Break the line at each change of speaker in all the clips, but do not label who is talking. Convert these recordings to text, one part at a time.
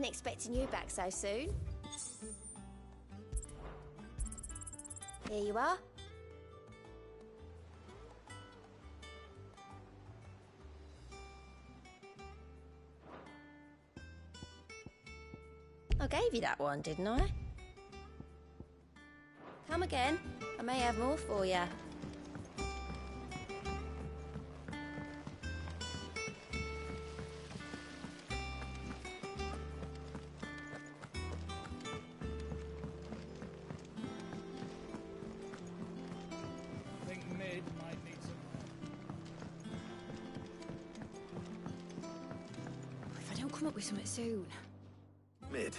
Wasn't expecting you back so soon. Here you are. I gave you that one, didn't I? Come again. I may have more for you.
I think Mid might need some help.
If I don't come up with something soon.
Mid.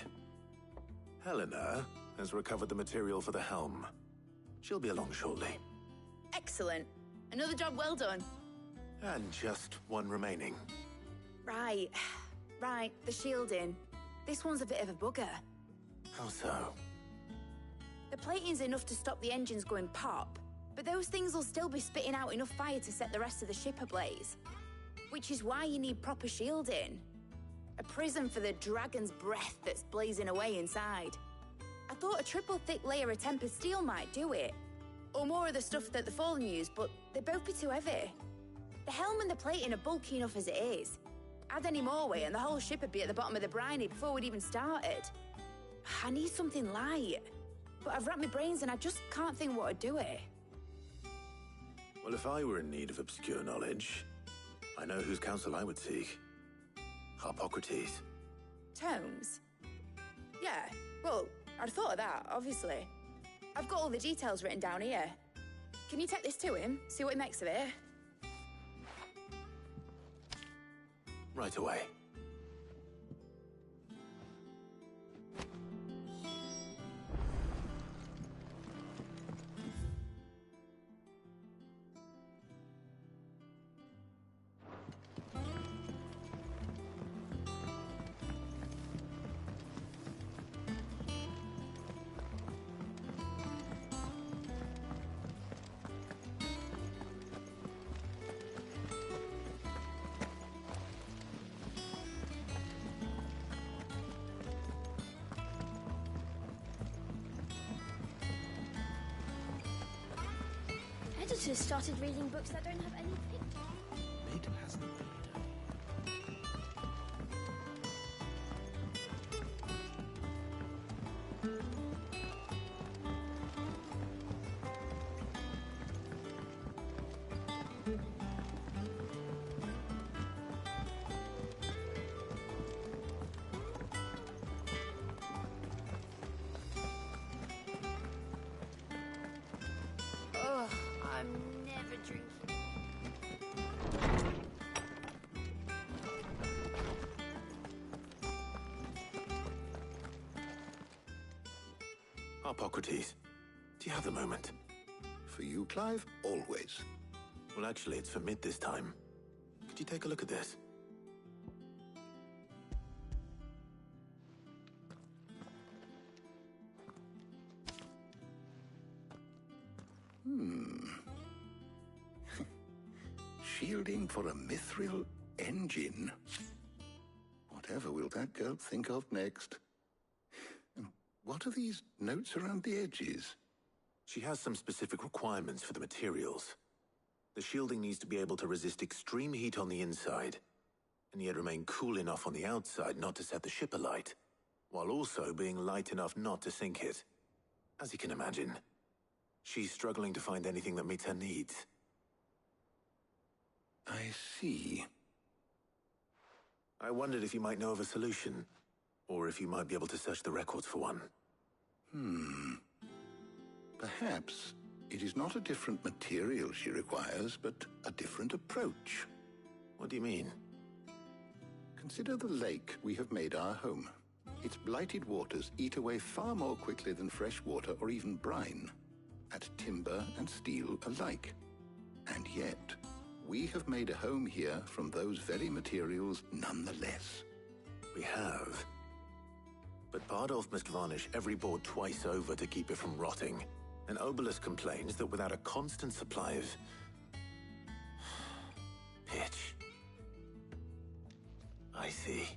Helena has recovered the material for the helm. She'll be along shortly.
Excellent. Another job well done.
And just one remaining.
Right. Right, the shielding. This one's a bit of a bugger.
How so?
The plating's enough to stop the engines going pop, but those things will still be spitting out enough fire to set the rest of the ship ablaze. Which is why you need proper shielding. A prison for the dragon's breath that's blazing away inside. I thought a triple thick layer of tempered steel might do it. Or more of the stuff that the Fallen use, but they'd both be too heavy. The helm and the plating are bulky enough as it is. Add any more weight and the whole ship would be at the bottom of the briny before we'd even started. I need something light. But I've racked my brains and I just can't think what would do it.
Well, if I were in need of obscure knowledge, I know whose counsel I would seek. Harpocrates.
Tomes? Yeah, well, I'd thought of that, obviously. I've got all the details written down here. Can you take this to him, see what he makes of it?
Right away.
Editors started reading books that don't have any pictures.
Mid hasn't been.
Ugh, I'm never drinking.
Harpocrates, do you have the moment?
For you, Clive, always.
Well, actually, it's for Mid this time. Could you take a look at this?
Shielding for a mithril engine. Whatever will that girl think of next? And what are these notes around the edges?
She has some specific requirements for the materials. The shielding needs to be able to resist extreme heat on the inside, and yet remain cool enough on the outside not to set the ship alight, while also being light enough not to sink it. As you can imagine, she's struggling to find anything that meets her needs.
I see.
I wondered if you might know of a solution, or if you might be able to search the records for one.
Perhaps it is not a different material she requires, but a different approach.
What do you mean?
Consider the lake we have made our home. Its blighted waters eat away far more quickly than fresh water or even brine, at timber and steel alike. And yet, we have made a home here from those very materials nonetheless.
We have. But Bardolph must varnish every board twice over to keep it from rotting. And Obelisk complains that without a constant supply of pitch. I see.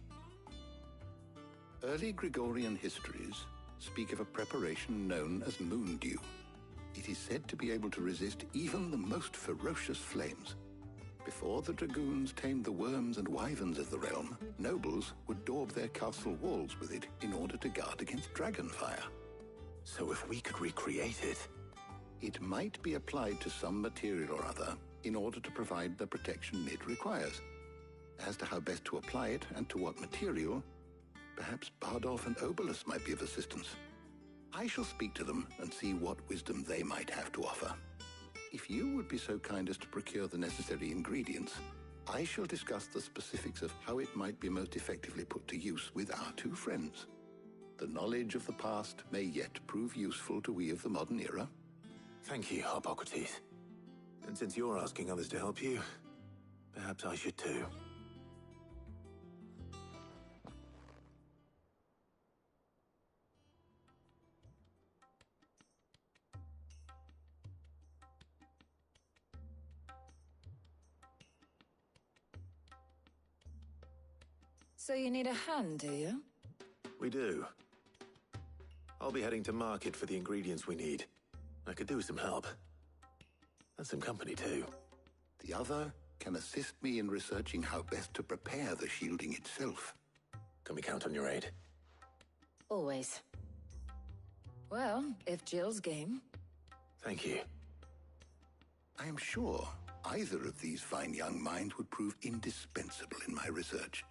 Early Gregorian histories speak of a preparation known as moon dew. It is said to be able to resist even the most ferocious flames. Before the dragoons tamed the worms and wyverns of the realm, nobles would daub their castle walls with it in order to guard against dragon fire.
So if we could recreate it...
It might be applied to some material or other in order to provide the protection it requires. As to how best to apply it and to what material, perhaps Bardolph and Obolus might be of assistance. I shall speak to them and see what wisdom they might have to offer. If you would be so kind as to procure the necessary ingredients, I shall discuss the specifics of how it might be most effectively put to use with our two friends. The knowledge of the past may yet prove useful to we of the modern era.
Thank you, Hippocrates. And since you're asking others to help you, perhaps I should too.
So you need a hand, do you?
We do. I'll be heading to market for the ingredients we need. I could do with some help. And some company, too.
The other can assist me in researching how best to prepare the shielding itself.
Can we count on your aid?
Always. Well, if Jill's game.
Thank you.
I am sure either of these fine young minds would prove indispensable in my research.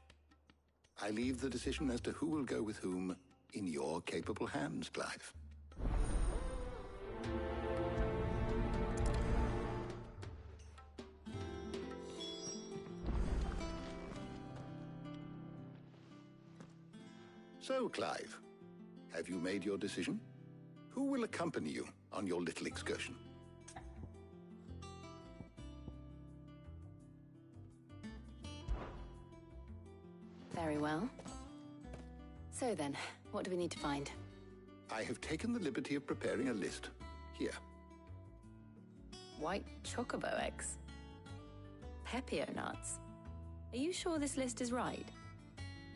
I leave the decision as to who will go with whom in your capable hands, Clive. So, Clive, have you made your decision? Who will accompany you on your little excursion?
Very well. So then, what do we need to find?
I have taken the liberty of preparing a list. Here.
White chocobo eggs. Pepio nuts. Are you sure this list is right?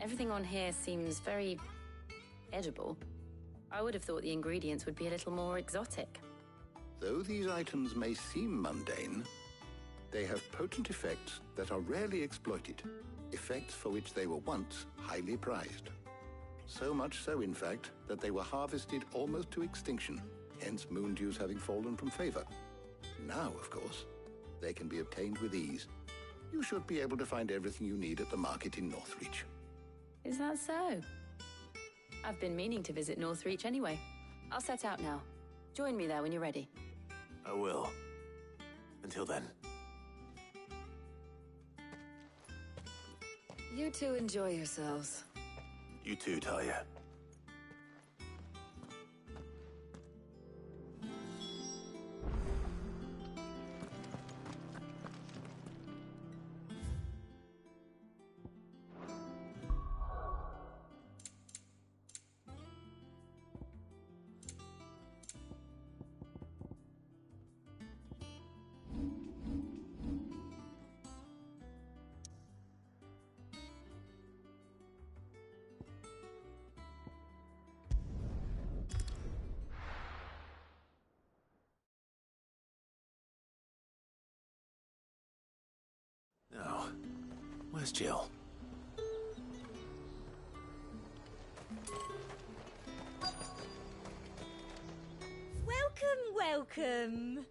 Everything on here seems very edible. I would have thought the ingredients would be a little more exotic.
Though these items may seem mundane, they have potent effects that are rarely exploited, effects for which they were once highly prized. So much so, in fact, that they were harvested almost to extinction, hence moon dews having fallen from favor. Now, of course, they can be obtained with ease. You should be able to find everything you need at the market in Northreach.
Is that so? I've been meaning to visit Northreach anyway. I'll set out now. Join me there when you're ready.
I will. Until then.
You two enjoy yourselves.
You too, Talia. Now, where's Jill?
Welcome.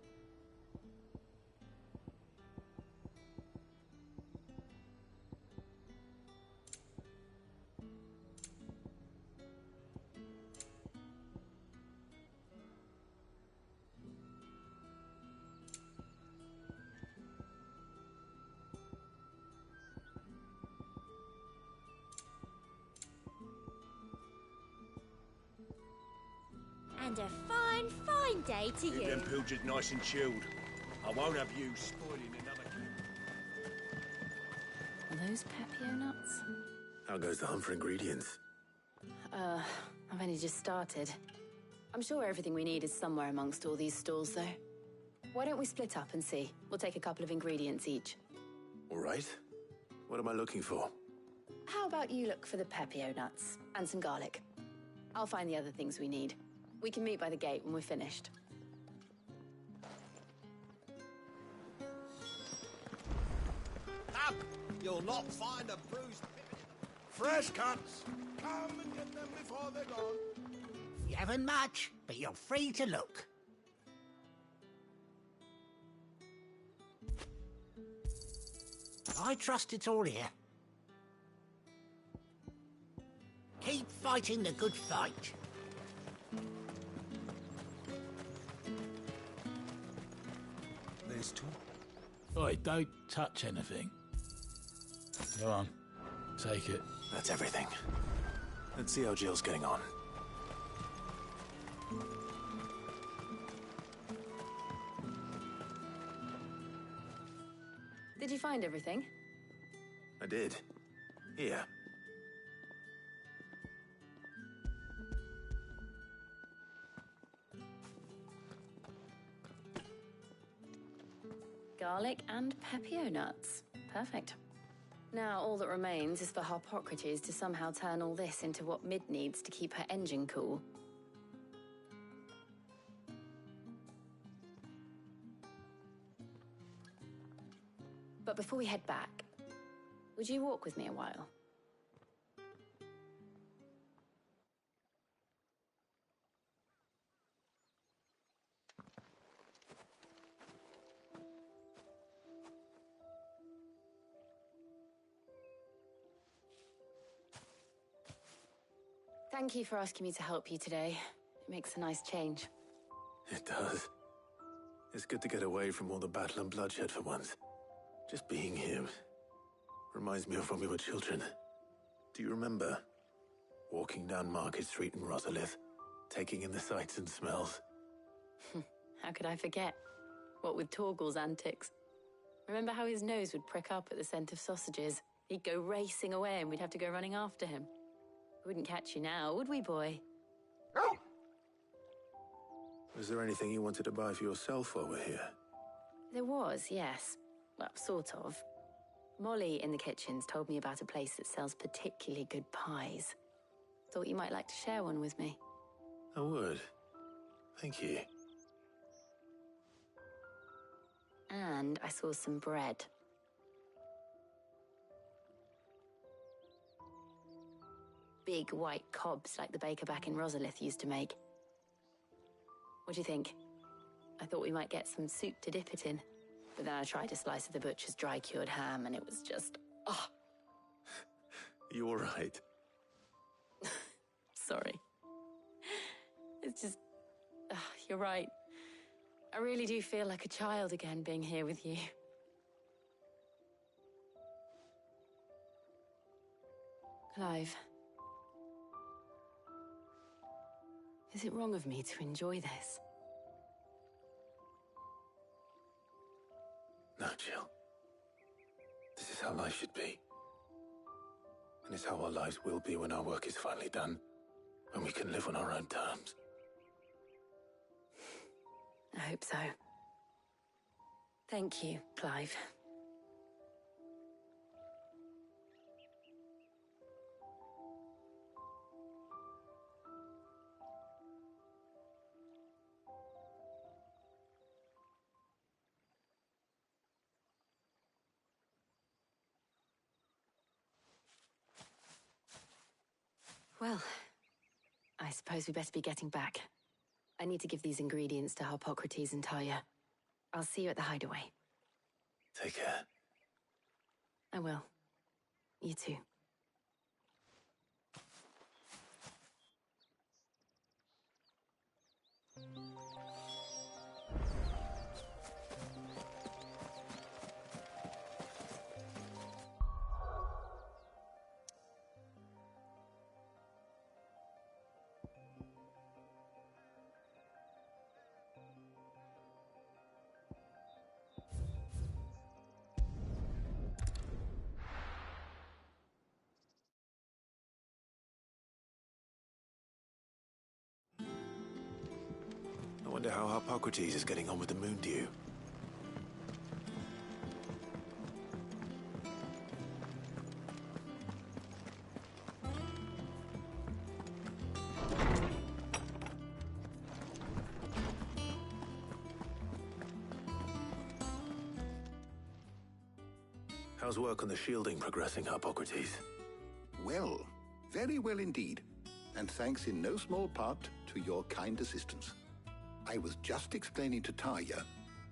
And a fine, fine day to
Keep
you.
them pilchards nice and chilled. I won't have you spoiling another camp.
Are those Pepio nuts?
How goes the hunt for ingredients?
I've only just started. I'm sure everything we need is somewhere amongst all these stalls, though. Why don't we split up and see? We'll take a couple of ingredients each.
All right. What am I looking for?
How about you look for the pepio nuts and some garlic? I'll find the other things we need. We can meet by the gate when we're finished.
Up! You'll not find a bruised pippin.
Fresh cuts. Come and get them before they're gone.
You haven't much, but you're free to look. I trust it's all here. Keep fighting the good fight.
There's two.
Oi, don't touch anything. Go on. Take it.
That's everything. Let's see how Jill's getting on.
Did you find everything?
I did. Here.
Garlic and pepio nuts. Perfect. Now all that remains is for Harpocrates to somehow turn all this into what Mid needs to keep her engine cool. But before we head back, would you walk with me a while? Thank you for asking me to help you today. It makes a nice change.
It does. It's good to get away from all the battle and bloodshed for once. Just being here reminds me of when we were children. Do you remember? Walking down Market Street in Rosalith, taking in the sights and smells.
How could I forget? What with Torgal's antics. Remember how his nose would prick up at the scent of sausages? He'd go racing away and we'd have to go running after him. We wouldn't catch you now, would we, boy?
Was there anything you wanted to buy for yourself while we're here?
There was, yes. Well, sort of. Molly in the kitchens told me about a place that sells particularly good pies. Thought you might like to share one with me.
I would. Thank you.
And I saw some bread. Big white cobs like the baker back in Rosalith used to make. What do you think? I thought we might get some soup to dip it in. But then I tried a slice of the butcher's dry-cured ham and it was just... oh.
You all right?
Sorry. It's just... you're right. I really do feel like a child again being here with you. Clive. Is it wrong of me to enjoy this?
No, Jill. This is how life should be. And it's how our lives will be when our work is finally done. When we can live on our own terms.
I hope so. Thank you, Clive. Well, I suppose we better be getting back. I need to give these ingredients to Harpocrates and Talia. I'll see you at the hideaway.
Take care.
I will. You too.
I wonder how Harpocrates is getting on with the moon dew. How's work on the shielding progressing, Hippocrates?
Well, very well indeed. And thanks in no small part to your kind assistance. I was just explaining to Tarja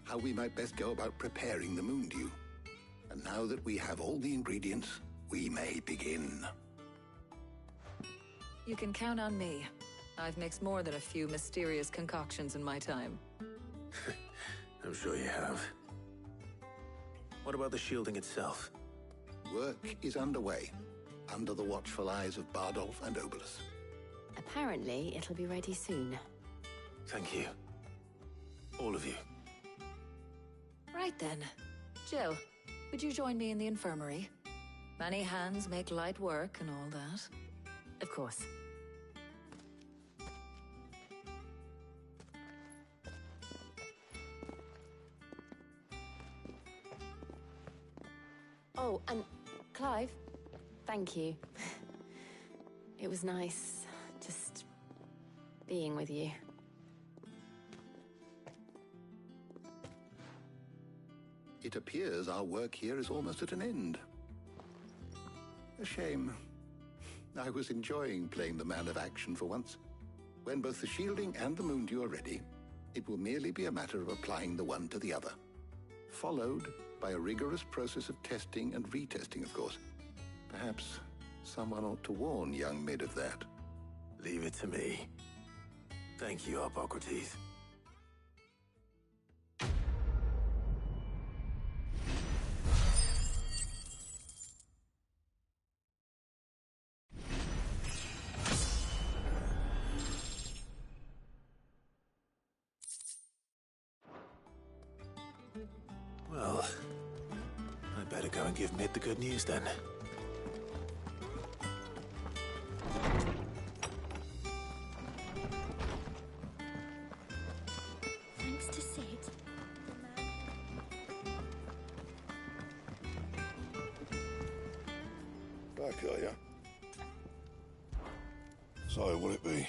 how we might best go about preparing the moon dew. And now that we have all the ingredients, we may begin.
You can count on me. I've mixed more than a few mysterious concoctions in my time.
I'm sure you have. What about the shielding itself?
Work is underway, under the watchful eyes of Bardolph and Obolus.
Apparently, it'll be ready soon.
Thank you. All of you.
Right then. Jill, would you join me in the infirmary? Many hands make light work and all that.
Of course. Oh, and Clive, thank you. It was nice just being with you.
It appears our work here is almost at an end. A shame. I was enjoying playing the man of action for once. When both the shielding and the moon dew are ready, it will merely be a matter of applying the one to the other. Followed by a rigorous process of testing and retesting, of course. Perhaps someone ought to warn young Mid of that.
Leave it to me. Thank you, Hippocrates. Well, I better go and give Mid the good news then.
Thanks to Sid.
Back, are ya? So, will it be?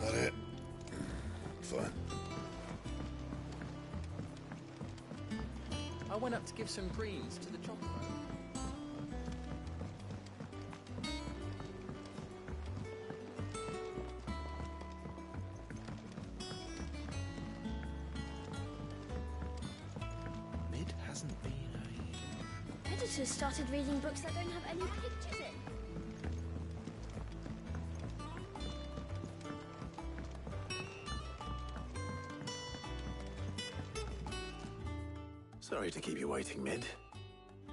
That it? Fine.
I went up to give some greens to the chocolate.
Mid hasn't been
Editors started reading books that don't have any pictures in.
Sorry to keep you waiting, Mid.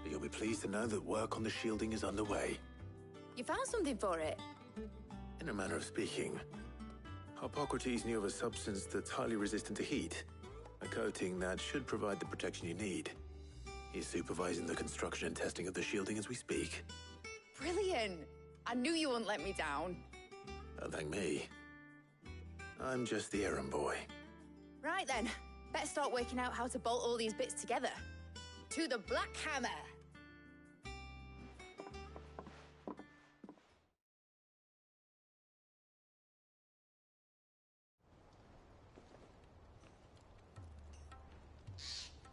But you'll be pleased to know that work on the shielding is underway.
You found something for it?
In a manner of speaking, Hippocrates knew of a substance that's highly resistant to heat, a coating that should provide the protection you need. He's supervising the construction and testing of the shielding as we speak.
Brilliant! I knew you wouldn't let me down.
Don't thank me. I'm just the errand boy.
Right then, better start working out how to bolt all these bits together. To the Black Hammer!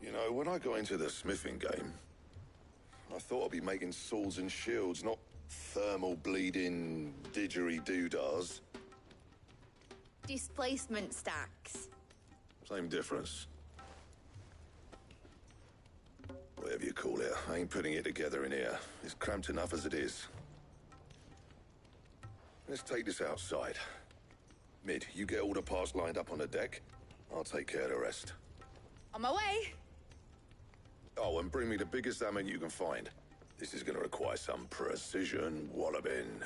You know, when I got into the smithing game, I thought I'd be making swords and shields, not thermal bleeding didgeridoo-dahs.
Displacement stacks.
Same difference. Whatever you call it, I ain't putting it together in here. It's cramped enough as it is. Let's take this outside. Mid, you get all the parts lined up on the deck. I'll take care of the rest.
On my way!
Oh, and bring me the biggest hammer you can find. This is gonna require some precision walloping.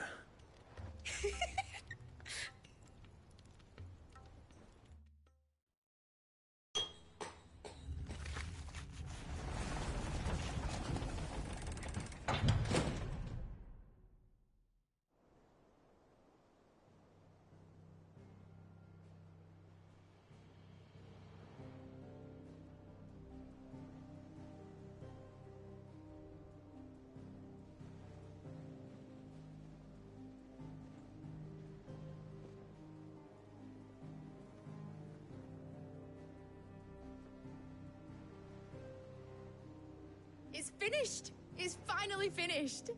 finished! It's finally finished!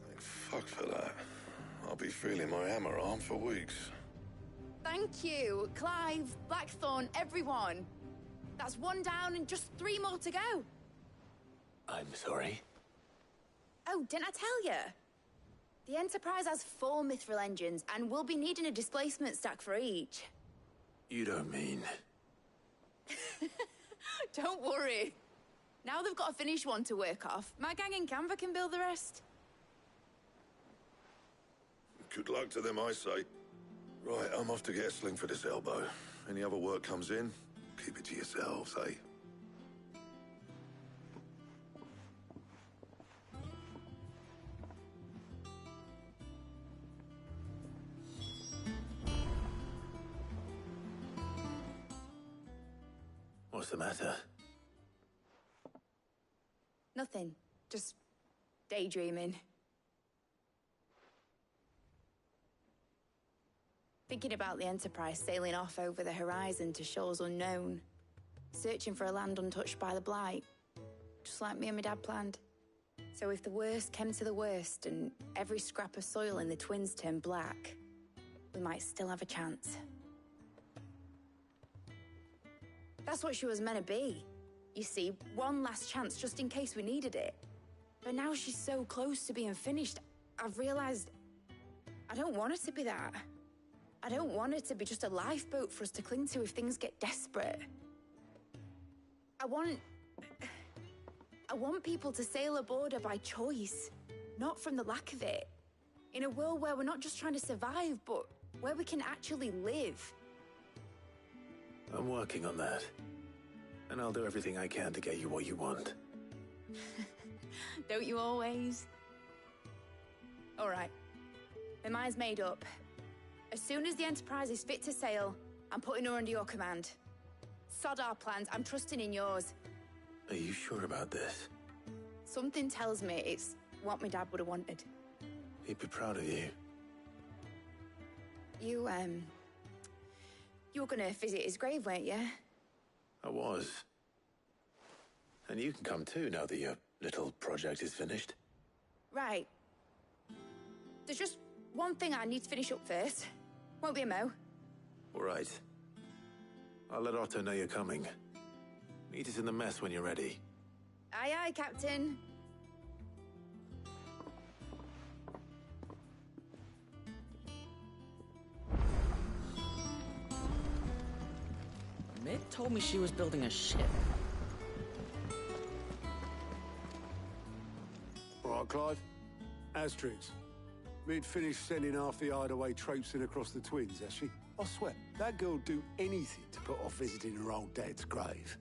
Thank fuck for that. I'll be feeling my hammer arm for weeks.
Thank you, Clive, Blackthorn, everyone. That's one down and just 3 more to go.
I'm sorry.
Oh, didn't I tell you? The Enterprise has 4 mithril engines, and we'll be needing a displacement stack for each.
You don't mean...
Don't worry. Now they've got a finished one to work off, my gang in Canva can build the rest.
Good luck to them, I say. Right, I'm off to get a sling for this elbow. Any other work comes in, keep it to yourselves, eh?
What's the matter?
Nothing. Just daydreaming. Thinking about the Enterprise sailing off over the horizon to shores unknown. Searching for a land untouched by the Blight. Just like me and my dad planned. So if the worst came to the worst and every scrap of soil in the Twins turned black, we might still have a chance. That's what she was meant to be. You see, one last chance just in case we needed it. But now she's so close to being finished, I've realized I don't want her to be that. I don't want her to be just a lifeboat for us to cling to if things get desperate. I want people to sail aboard her by choice, not from the lack of it. In a world where we're not just trying to survive, but where we can actually live.
I'm working on that. And I'll do everything I can to get you what you want.
Don't you always? All right. My mind's made up. As soon as the Enterprise is fit to sail, I'm putting her under your command. Sod our plans, I'm trusting in yours.
Are you sure about this?
Something tells me it's what my dad would have wanted.
He'd be proud of you.
You were gonna visit his grave, weren't you?
I was. And you can come too now that your little project is finished.
Right. There's just one thing I need to finish up first. Won't be a mo.
All right. I'll let Otto know you're coming. Meet us in the mess when you're ready.
Aye, aye, Captain.
Mid told me she was building a ship.
All right, Clive. Asterix. We'd finished sending half the hideaway traipsing across the Twins, has she? I swear, that girl'd do anything to put off visiting her old dad's grave.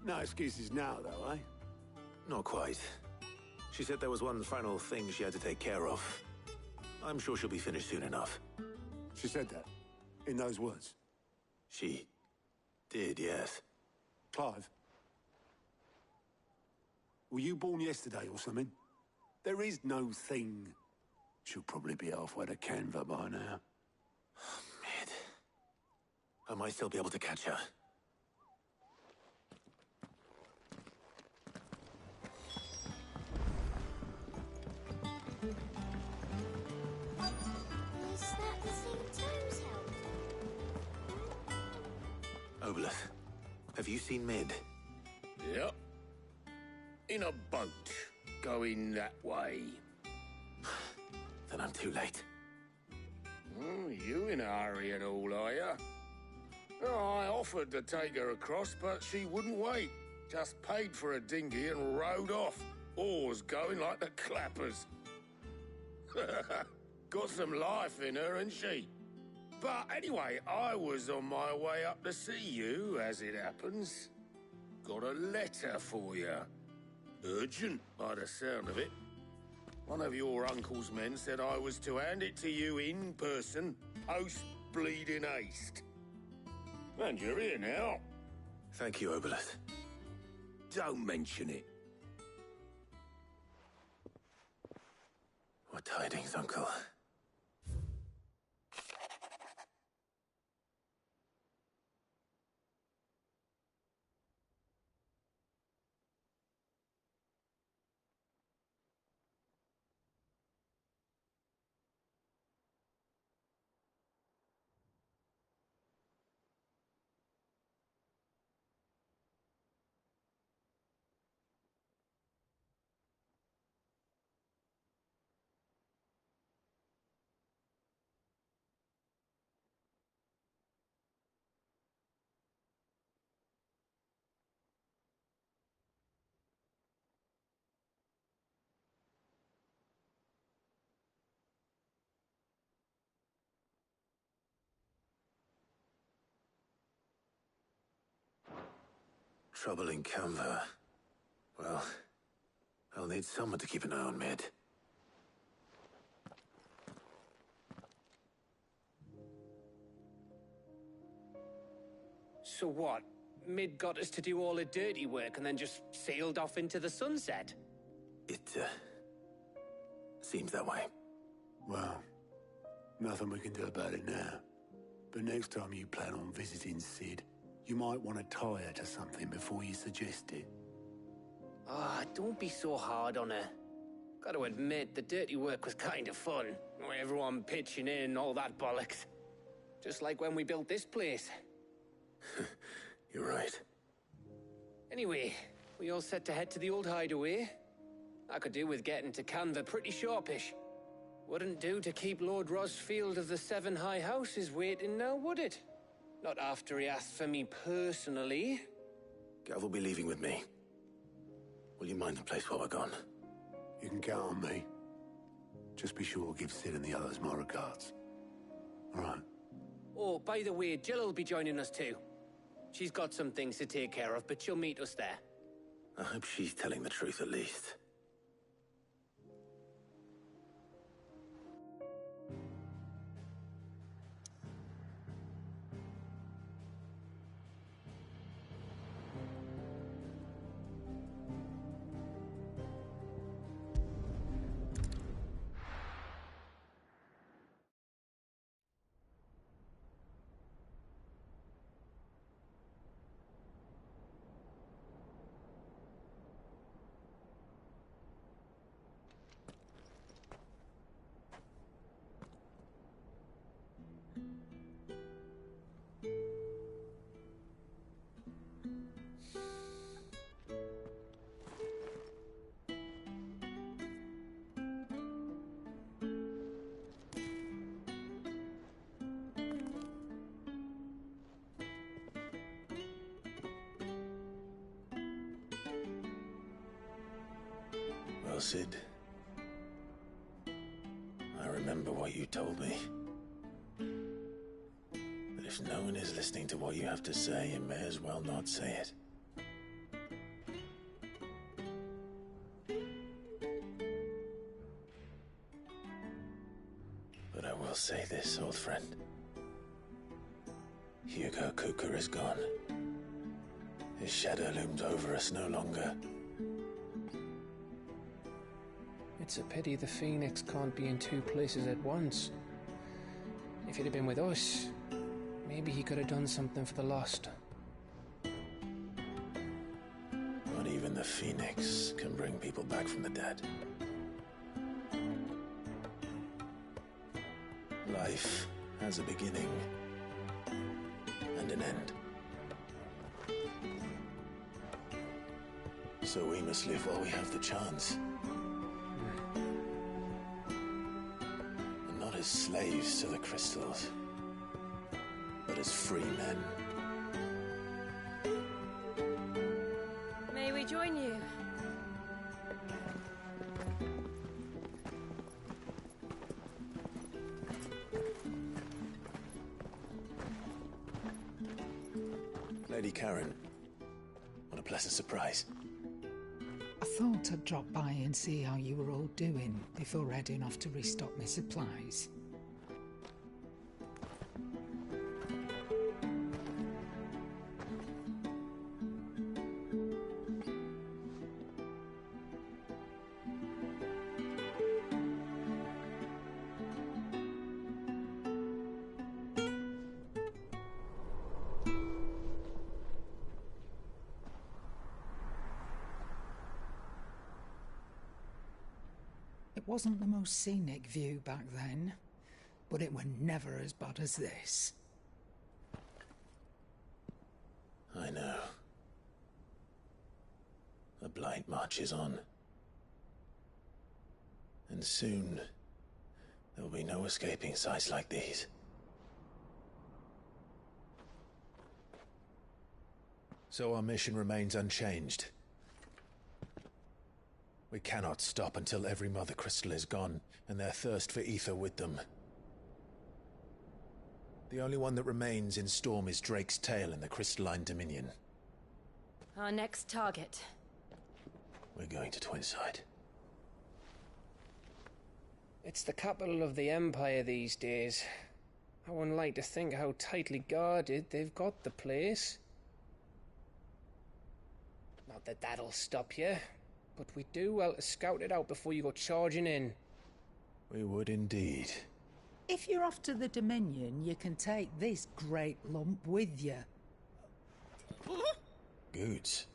No excuses now, though, eh?
Not quite. She said there was one final thing she had to take care of. I'm sure she'll be finished soon enough.
She said that? In those words?
She did, yes.
Clive? Were you born yesterday or something? There is no thing. She'll probably be halfway to Canva by now.
Mid. I might still be able to catch her.
Is that the thing Toes held?
Obolus, have you seen Mid?
Yep. In a boat, going that way.
Then I'm too late.
Oh, you in a hurry and all, are you? Oh, I offered to take her across, but she wouldn't wait. Just paid for a dinghy and rowed off. Oars going like the clappers. Got some life in her, ain't she? But anyway, I was on my way up to see you, as it happens. Got a letter for you. Urgent, by the sound of it. One of your uncle's men said I was to hand it to you in person, post-bleeding haste. And you're here now.
Thank you, Obolus.
Don't mention it.
What tidings, Uncle? Trouble in Canva. Well, I'll need someone to keep an eye on Mid.
So what? Mid got us to do all the dirty work and then just sailed off into the sunset?
It, seems that way.
Well, nothing we can do about it now. But next time you plan on visiting Sid, you might want to tie her to something before you suggest it.
Ah, don't be so hard on her. Gotta admit, the dirty work was kind of fun. Everyone pitching in and all that bollocks. Just like when we built this place.
You're right.
Anyway, we all set to head to the old hideaway. I could do with getting to Canva pretty sharpish. Wouldn't do to keep Lord Rosfield of the Seven High Houses waiting now, would it? Not after he asked for me personally.
Gav will be leaving with me. Will you mind the place while we're gone?
You can count on me. Just be sure to give Sid and the others my regards. All right.
Oh, by the way, Jill will be joining us too. She's got some things to take care of, but she'll meet us there.
I hope she's telling the truth at least. Well, Sid, I remember what you told me. That if no one is listening to what you have to say, you may as well not say it. But I will say this, old friend. Hugo Cooker is gone. His shadow looms over us no longer.
It's a pity the Phoenix can't be in two places at once. If he'd have been with us, maybe he could have done something for the Lost.
Not even the Phoenix can bring people back from the dead. Life has a beginning and an end. So we must live while we have the chance. And not as slaves to the crystals, but as free men.
May we join you?
Lady Karen, what a pleasant surprise.
I thought I'd drop by and see how you were all doing before heading off to restock my supplies. It wasn't the most scenic view back then, but it were never as bad as this.
I know. The Blight marches on. And soon, there will be no escaping sights like these.
So our mission remains unchanged. We cannot stop until every Mother Crystal is gone, and their thirst for ether with them. The only one that remains in Storm is Drake's Tail in the Crystalline Dominion.
Our next target.
We're going to Twinside.
It's the capital of the Empire these days. I wouldn't like to think how tightly guarded they've got the place. Not that that'll stop you, but we'd do well to scout it out before you go charging in.
We would indeed.
If you're off to the Dominion, you can take this great lump with you.
Goods.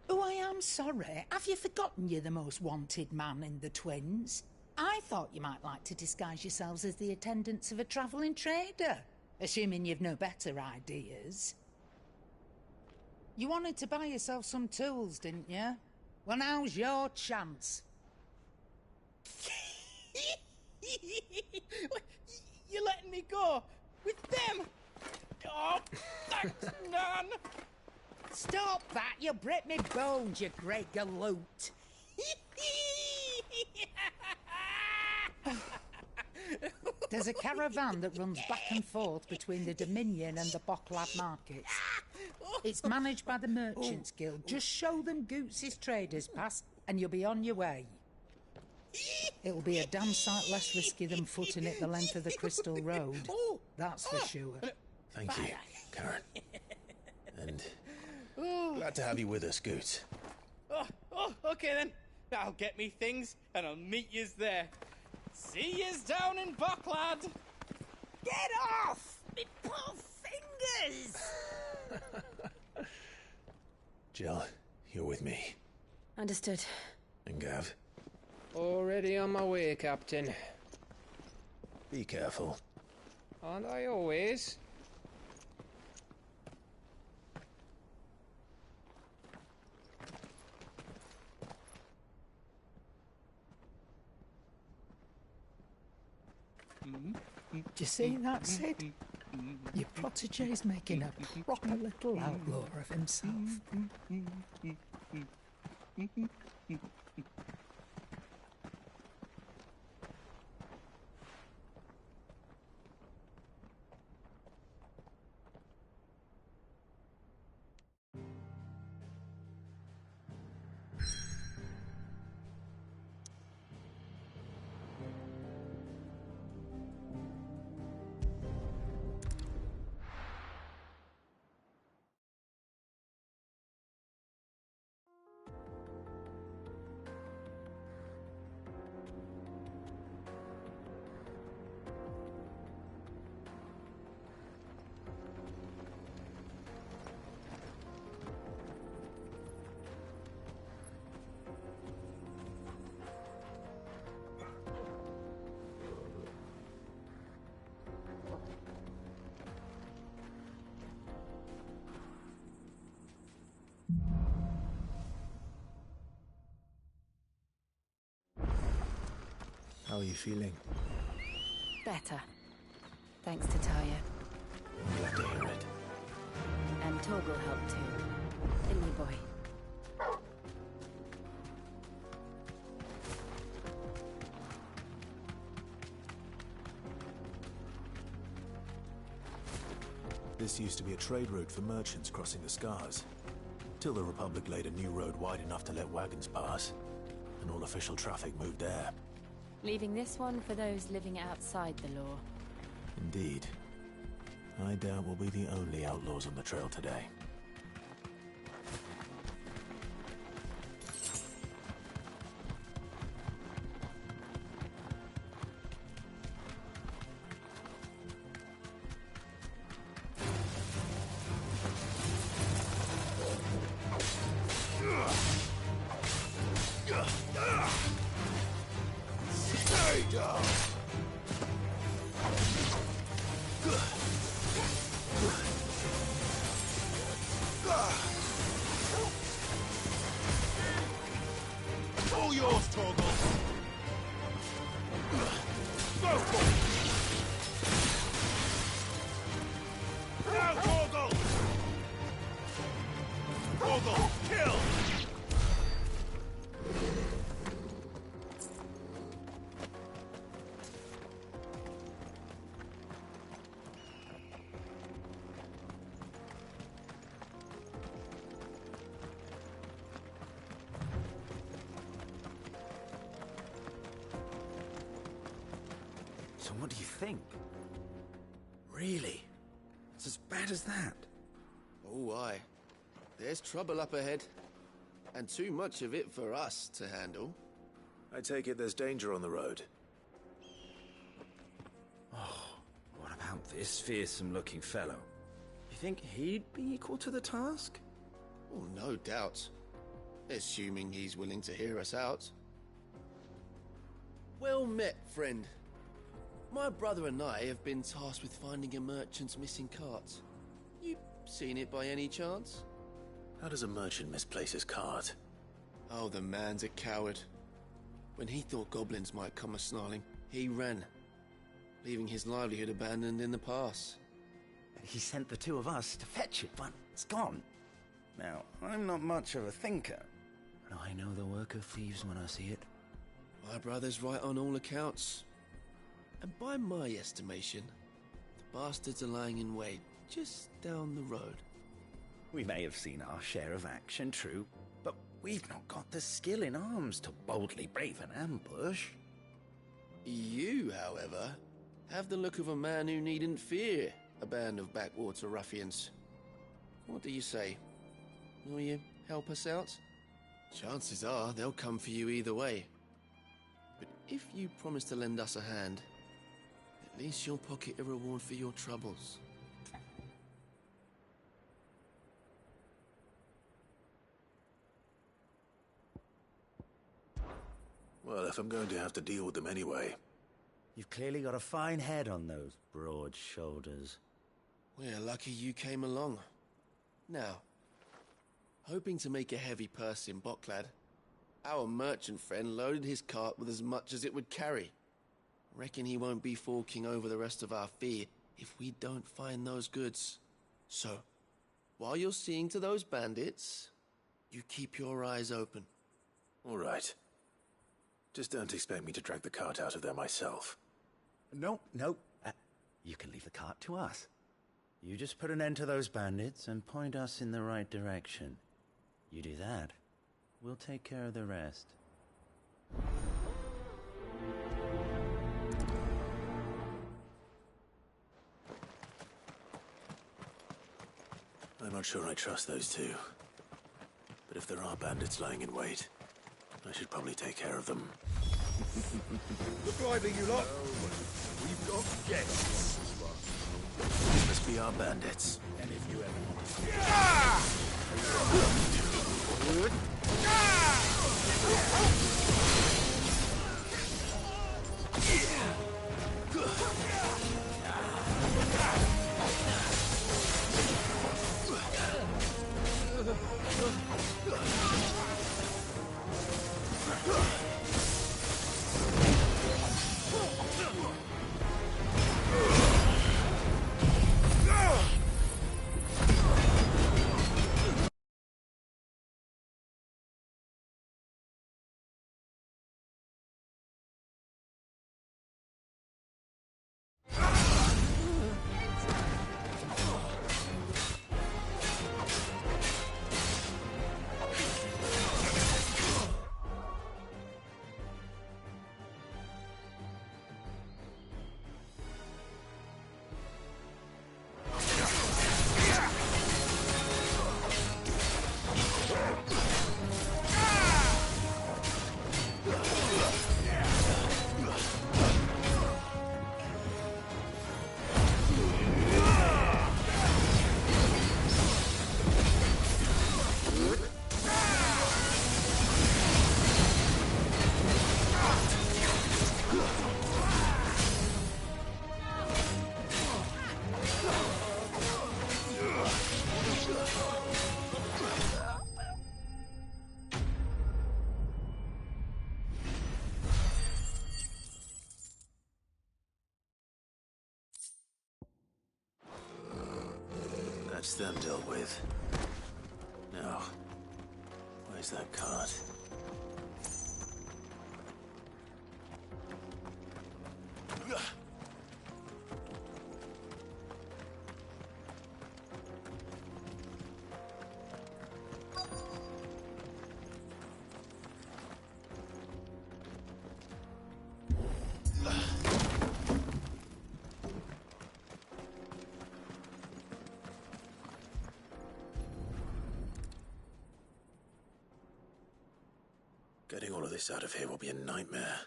Oh, I am sorry. Have you forgotten you're the most wanted man in the Twins? I thought you might like to disguise yourselves as the attendants of a travelling trader, assuming you've no better ideas. You wanted to buy yourself some tools, didn't you? Well, now's your chance.
You're letting me go with them? Oh, thanks, Nan.
Stop that! You'll break me bones, you great galoot. There's a caravan that runs back and forth between the Dominion and the Bocklad markets. It's managed by the Merchants Guild. Just show them Goots' traders past and you'll be on your way. It'll be a damn sight less risky than footing it the length of the Crystal Road. That's for sure.
Thank you, Karen. And glad to have you with us, Goots.
Okay then. I'll get me things and I'll meet yous there. See yous down in Bocklad.
Get off! Me poor fingers!
Jill, you're with me.
Understood.
And Gav?
Already on my way, Captain.
Be careful.
Aren't I always?
Do you see that, Sid? Your protege's making a proper little outlaw of himself.
How are you feeling?
Better. Thanks to Talia.
I'm glad to hear it.
And Torgal helped too. Didn't he, boy?
This used to be a trade route for merchants crossing the Scars. Till the Republic laid a new road wide enough to let wagons pass, and all official traffic moved there.
Leaving this one for those living outside the law.
Indeed. I doubt we'll be the only outlaws on the trail today.
All yours, Torgal. Go for it. Now, Torgal. Torgal, kill.
what do you think? Really? It's as bad as that?
Oh, aye. There's trouble up ahead. And too much of it for us to handle.
I take it there's danger on the road.
Oh, what about this fearsome-looking fellow? You think he'd be equal to the task?
Oh, no doubt. Assuming he's willing to hear us out. Well met, friend. My brother and I have been tasked with finding a merchant's missing cart. You seen it by any chance?
How does a merchant misplace his cart?
Oh, the man's a coward. When he thought goblins might come a-snarling, he ran, leaving his livelihood abandoned in the pass.
He sent the two of us to fetch it, but it's gone. Now, I'm not much of a thinker, but I know the work of thieves when I see it.
My brother's right on all accounts. And by my estimation, the bastards are lying in wait just down the road.
We may have seen our share of action, true, but we've not got the skill in arms to boldly brave an ambush.
You, however, have the look of a man who needn't fear a band of backwater ruffians. What do you say? Will you help us out? Chances are they'll come for you either way. But if you promise to lend us a hand, at least you'll pocket a reward for your troubles.
Well, if I'm going to have to deal with them anyway.
You've clearly got a fine head on those broad shoulders.
We're lucky you came along. Now, hoping to make a heavy purse in Bocklad, our merchant friend loaded his cart with as much as it would carry. Reckon he won't be forking over the rest of our fee if we don't find those goods. So, while you're seeing to those bandits, you keep your eyes open.
All right. Just don't expect me to drag the cart out of there myself.
No. You can leave the cart to us. You just put an end to those bandits and point us in the right direction. You do that, we'll take care of the rest.
I'm not sure I trust those two. But if there are bandits lying in wait, I should probably take care of them.
Blimey, you lot! We've got guests.
These must be our bandits.
And if you ever...
That's them dealt with. Now, where's that cart?
Getting all of this out of here will be a nightmare.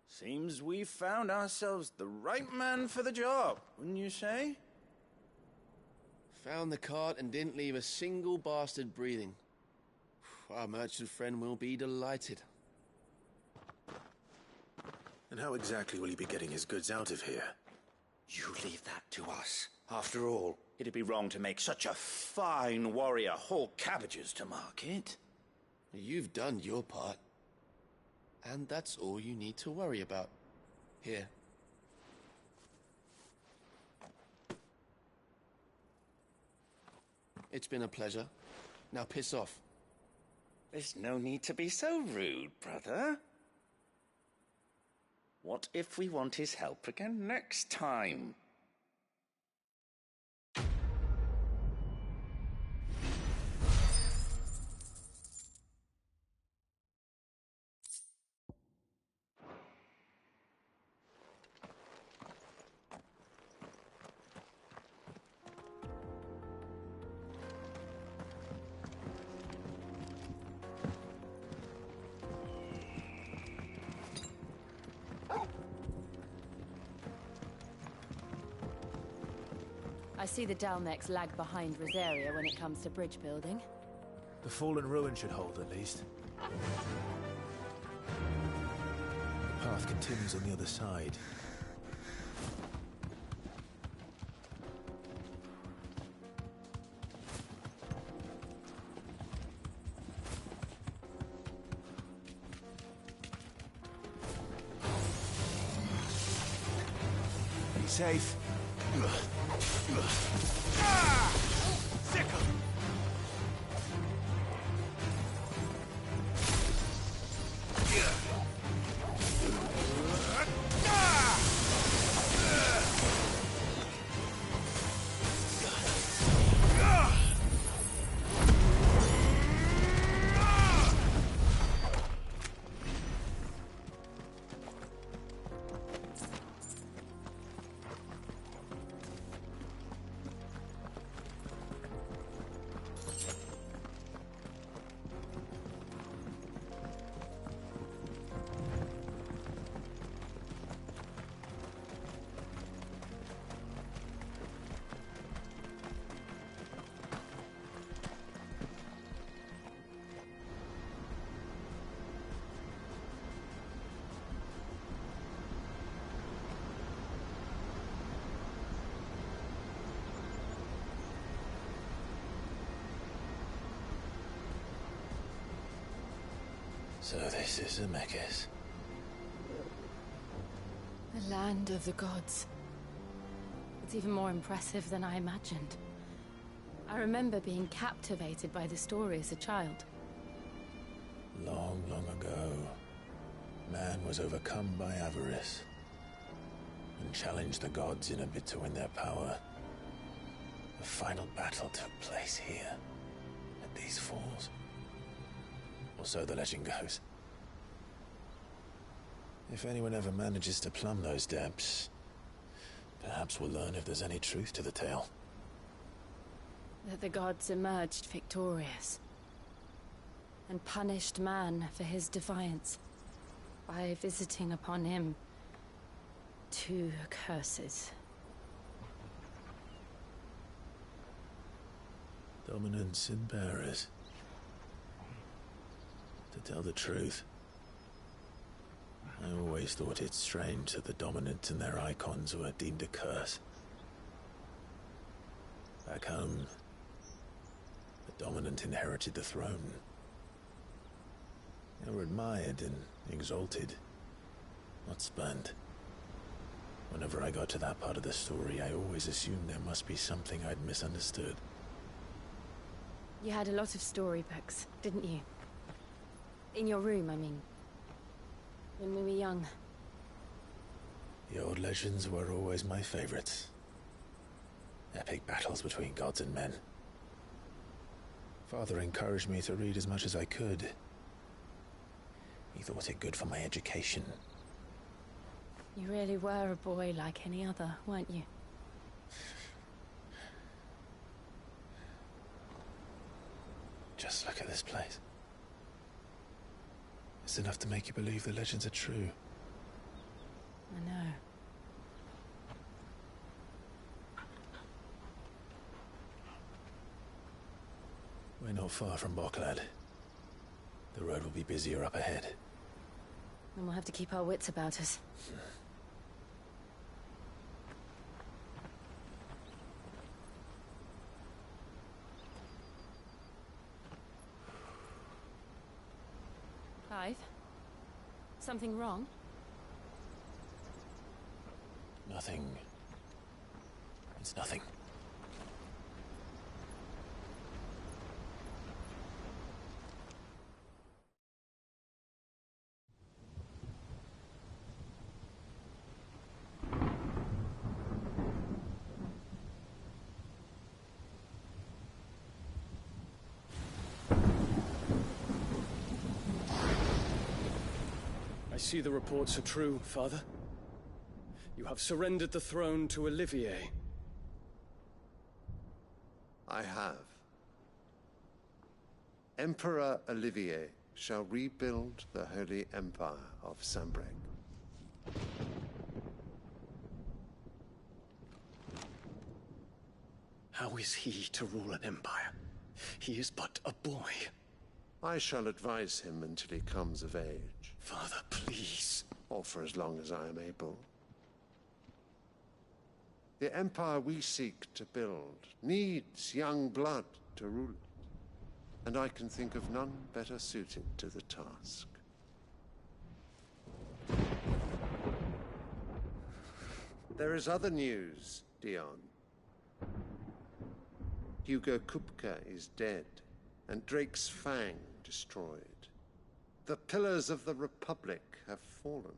Seems we've found ourselves the right man for the job, wouldn't you say?
Found the cart and didn't leave a single bastard breathing. Our merchant friend will be delighted.
And how exactly will he be getting his goods out of here?
You leave that to us. After all, it'd be wrong to make such a fine warrior haul cabbages to market.
You've done your part. And that's all you need to worry about. Here. It's been a pleasure. Now piss off.
There's no need to be so rude, brother. What if we want his help again next time?
I see the Dalnecs lag behind Rosaria when it comes to bridge building.
The fallen ruin should hold, at least. The path continues on the other side. Be safe.
Sickle!
So this is Zemeckis.
The land of the gods. It's even more impressive than I imagined. I remember being captivated by the story as a child.
Long, long ago, man was overcome by avarice and challenged the gods in a bid to win their power. The final battle took place here, at these falls. Or so the legend goes. If anyone ever manages to plumb those depths, perhaps we'll learn if there's any truth to the tale.
That the gods emerged victorious and punished man for his defiance by visiting upon him 2 curses.
Dominants and bearers. To tell the truth, I always thought it strange that the dominant and their icons were deemed a curse. Back home, the dominant inherited the throne. They were admired and exalted, not spurned. Whenever I got to that part of the story, I always assumed there must be something I'd misunderstood.
You had a lot of storybooks, didn't you? In your room, I mean. When we were young.
The old legends were always my favorites. Epic battles between gods and men. Father encouraged me to read as much as I could. He thought it good for my education.
You really were a boy like any other, weren't you?
Just look at this place. Just enough to make you believe the legends are true.
I know.
We're not far from Boklad. The road will be busier up ahead.
Then we'll have to keep our wits about us. Clive? Something wrong?
Nothing. It's nothing.
I see the reports are true, Father. You have surrendered the throne to Olivier.
I have. Emperor Olivier shall rebuild the Holy Empire of Sambrek.
How is he to rule an empire? He is but a boy.
I shall advise him until he comes of age.
Father, please.
Or for as long as I am able. The empire we seek to build needs young blood to rule it, and I can think of none better suited to the task. There is other news, Dion. Hugo Kupka is dead, and Drake's Fang destroyed. The pillars of the Republic have fallen.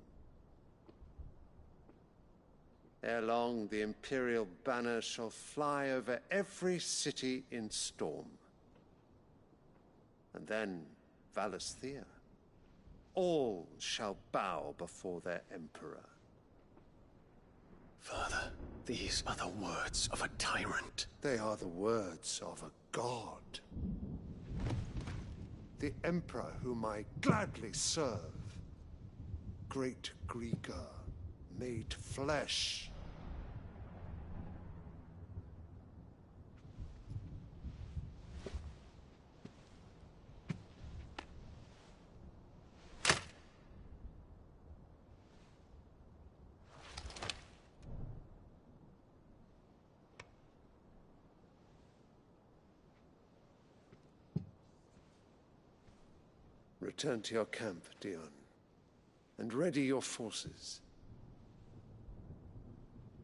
Ere long, the Imperial banner shall fly over every city in Storm. And then Valisthea. All shall bow before their Emperor.
Father, these are the words of a tyrant.
They are the words of a god. The Emperor whom I gladly serve. Great Greeker, made flesh. Return to your camp, Dion, and ready your forces.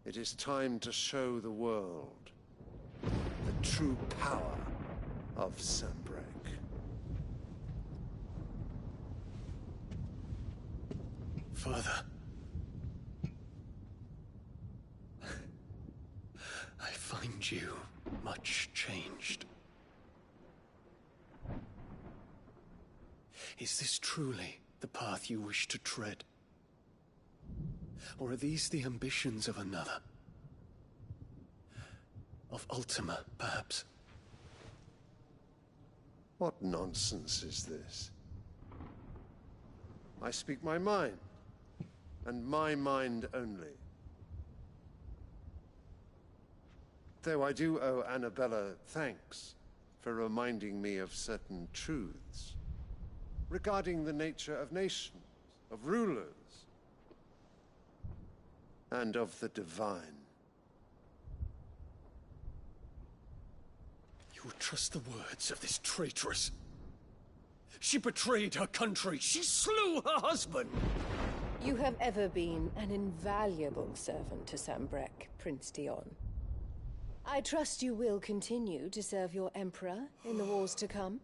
It is time to show the world the true power of Sambrek.
Father. I find you much changed. Is this truly the path you wish to tread? Or are these the ambitions of another? Of Ultima, perhaps?
What nonsense is this? I speak my mind, and my mind only. Though I do owe Annabella thanks for reminding me of certain truths regarding the nature of nations, of rulers, and of the divine.
You would trust the words of this traitress? She betrayed her country. She slew her husband.
You have ever been an invaluable servant to Sambrek, Prince Dion. I trust you will continue to serve your Emperor in the wars to come.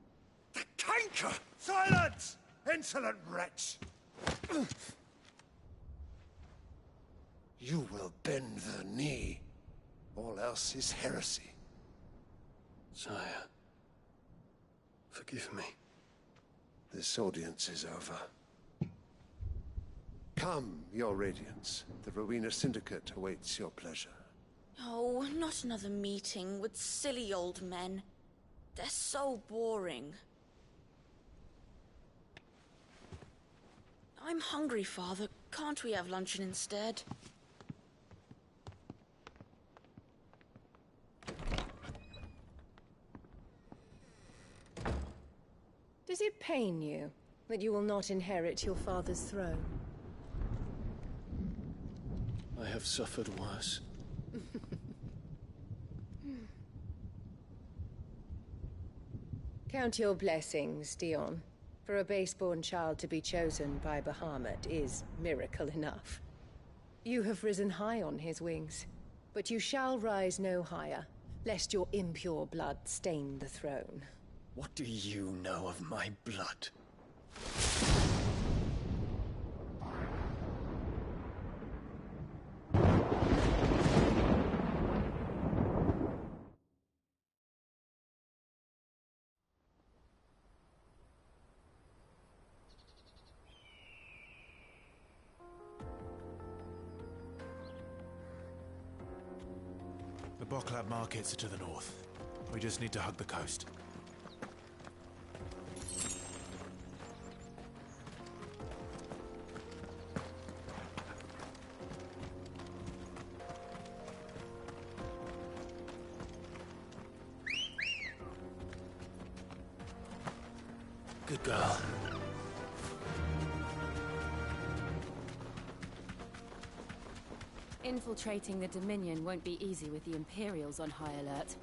The canker! Silence! Insolent wretch! You will bend the knee. All else is heresy.
Sire, forgive me.
This audience is over. Come, your Radiance. The Rowena Syndicate awaits your pleasure.
Oh, not another meeting with silly old men. They're so boring. I'm hungry, Father. Can't we have luncheon instead?
Does it pain you that you will not inherit your father's throne?
I have suffered worse.
Count your blessings, Dion. For a base-born child to be chosen by Bahamut is miracle enough. You have risen high on his wings, but you shall rise no higher, lest your impure blood stain the throne.
What do you know of my blood?
The Boklab markets are to the north. We just need to hug the coast. Good girl.
Infiltrating the Dominion won't be easy with the Imperials on high alert.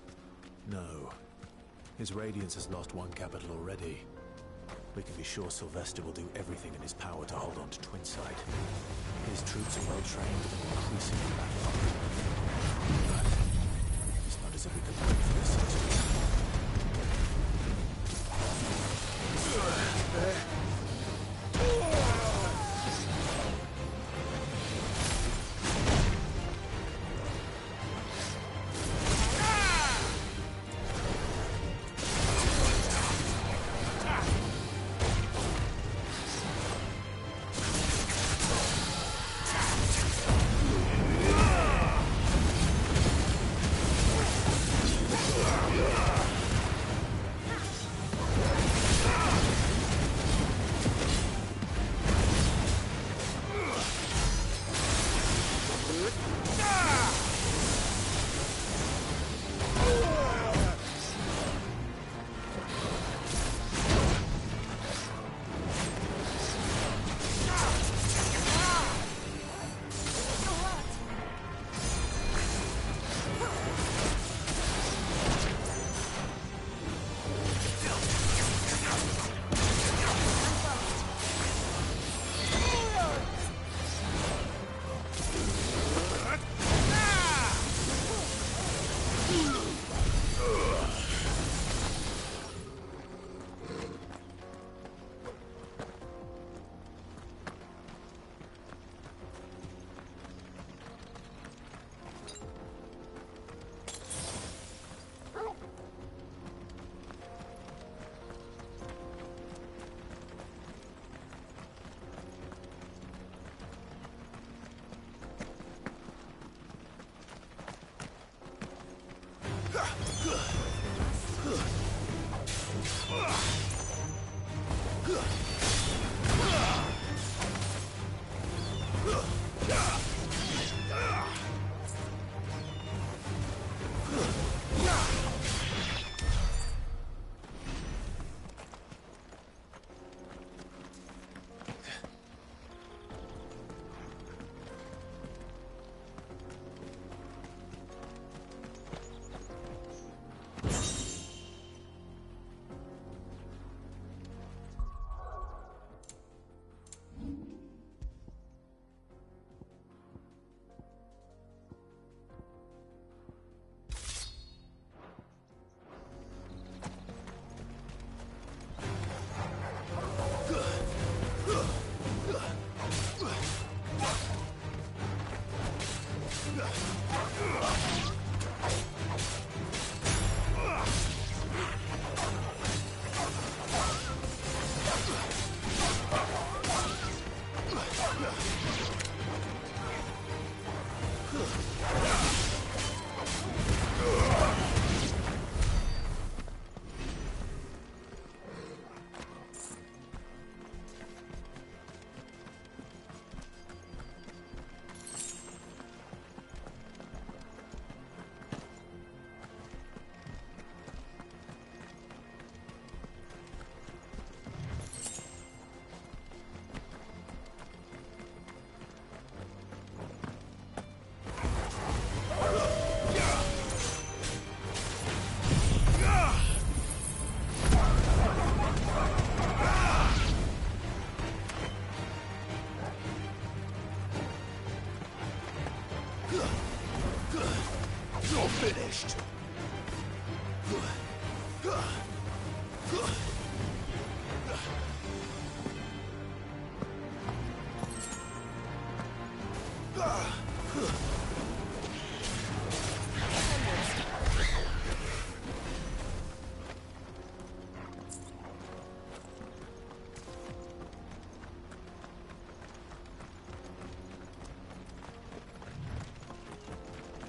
No. His Radiance has lost one capital already. We can be sure Sylvester will do everything in his power to hold on to Twinside. His troops are well trained and increasingly battle-hardened. But it's not as if we can wait for this situation.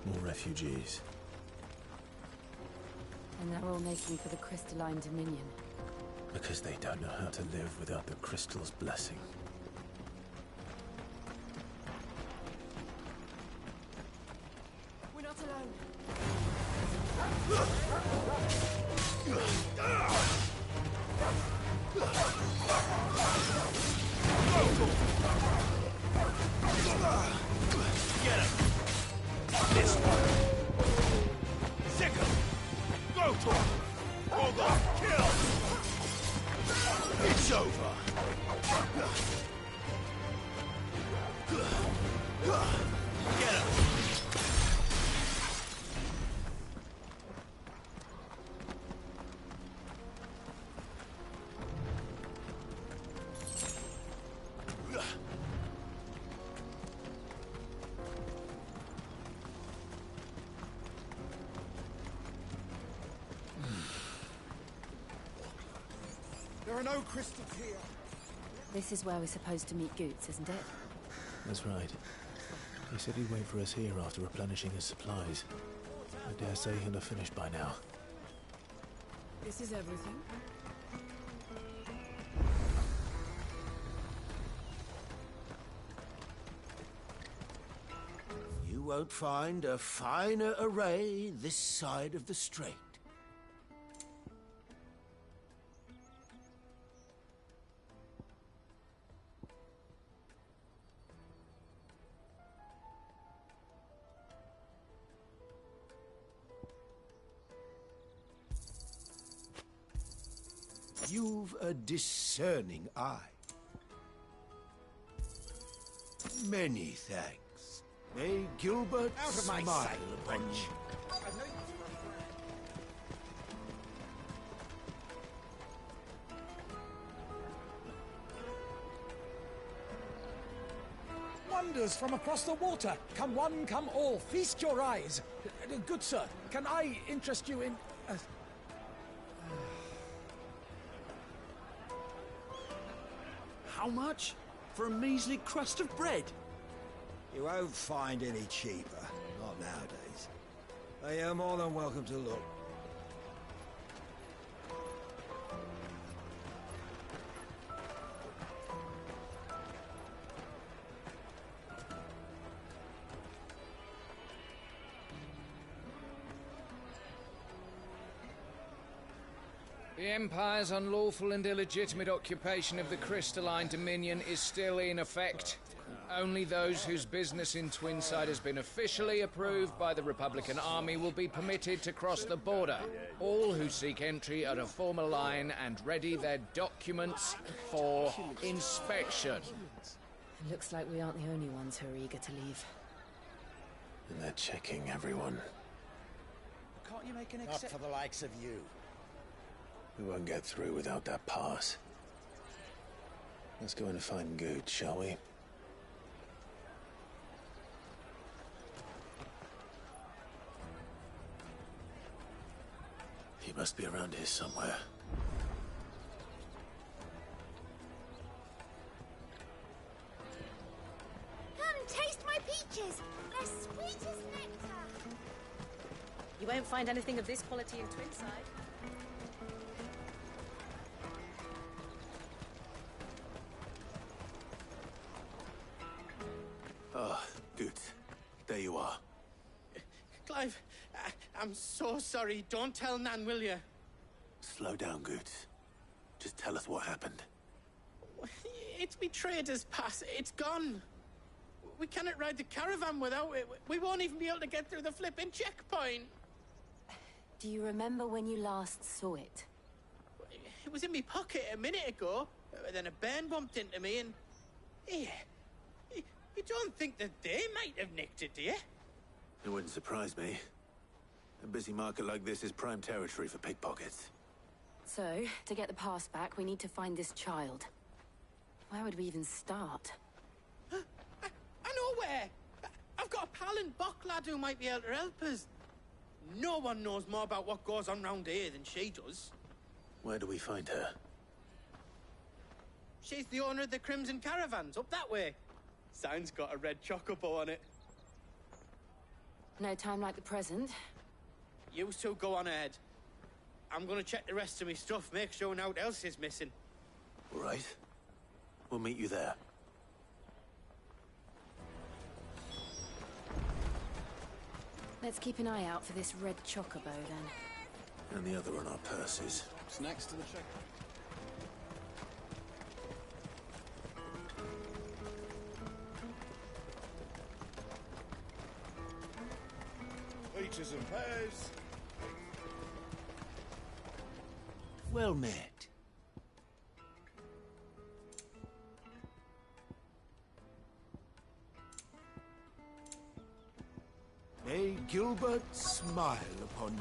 More refugees.
And they're all making for the crystalline dominion.
Because they don't know how to live without the crystal's blessing.
We're not alone.
Get him! This one! Sick him! Go to him! Hold on! Kill! It's over! Get him!
There are no crystals here.
This is where we're supposed to meet Goots, isn't it?
That's right. He said he'd wait for us here after replenishing his supplies. I dare say he'll have finished by now.
This is everything.
You won't find a finer array this side of the strait. You've a discerning eye. Many thanks. May Gilbert
Out of my
smile
sight,
upon
wench.
you.
Wonders from across the water. Come one, come all. Feast your eyes. Good sir, can I interest you in...
How much? For a measly crust of bread?
You won't find any cheaper. Not nowadays. But you're more than welcome to look.
The Empire's unlawful and illegitimate occupation of the crystalline dominion is still in effect. Only those whose business in Twinside has been officially approved by the Republican Army will be permitted to cross the border. All who seek entry are to form a line and ready their documents for inspection.
It looks like we aren't the only ones who are eager to leave.
And they're checking everyone.
Can't you make an
Not for the likes of you.
We won't get through without that pass. Let's go in and find Good, shall we? He must be around here somewhere.
Come, taste my peaches. They're sweet as nectar.
You won't find anything of this quality in Twinside.
Ah, good. There you are.
Clive, I'm so sorry. Don't tell Nan, will you?
Slow down, Goots. Just tell us what happened.
It's me trader's pass. It's gone. We cannot ride the caravan without it. We won't even be able to get through the flipping checkpoint.
Do you remember when you last saw it?
It was in my pocket a minute ago. Then a bairn bumped into me and... Yeah. You don't think that they might have nicked it, do you?
It wouldn't surprise me. A busy market like this is prime territory for pickpockets.
So, to get the pass back, we need to find this child. Where would we even start?
I know where! I've got a pal in Bocklad who might be able to help us. No one knows more about what goes on round here than she does.
Where do we find her?
She's the owner of the Crimson Caravans, up that way. Sign's got a red chocobo on it.
No time like the present.
You two go on ahead. I'm gonna check the rest of my stuff, make sure naught else is missing.
All right. We'll meet you there.
Let's keep an eye out for this red chocobo, then.
And the other on our purses.
What's next to the check?
Peaches and pears.
Well met. May Gilbert smile upon you.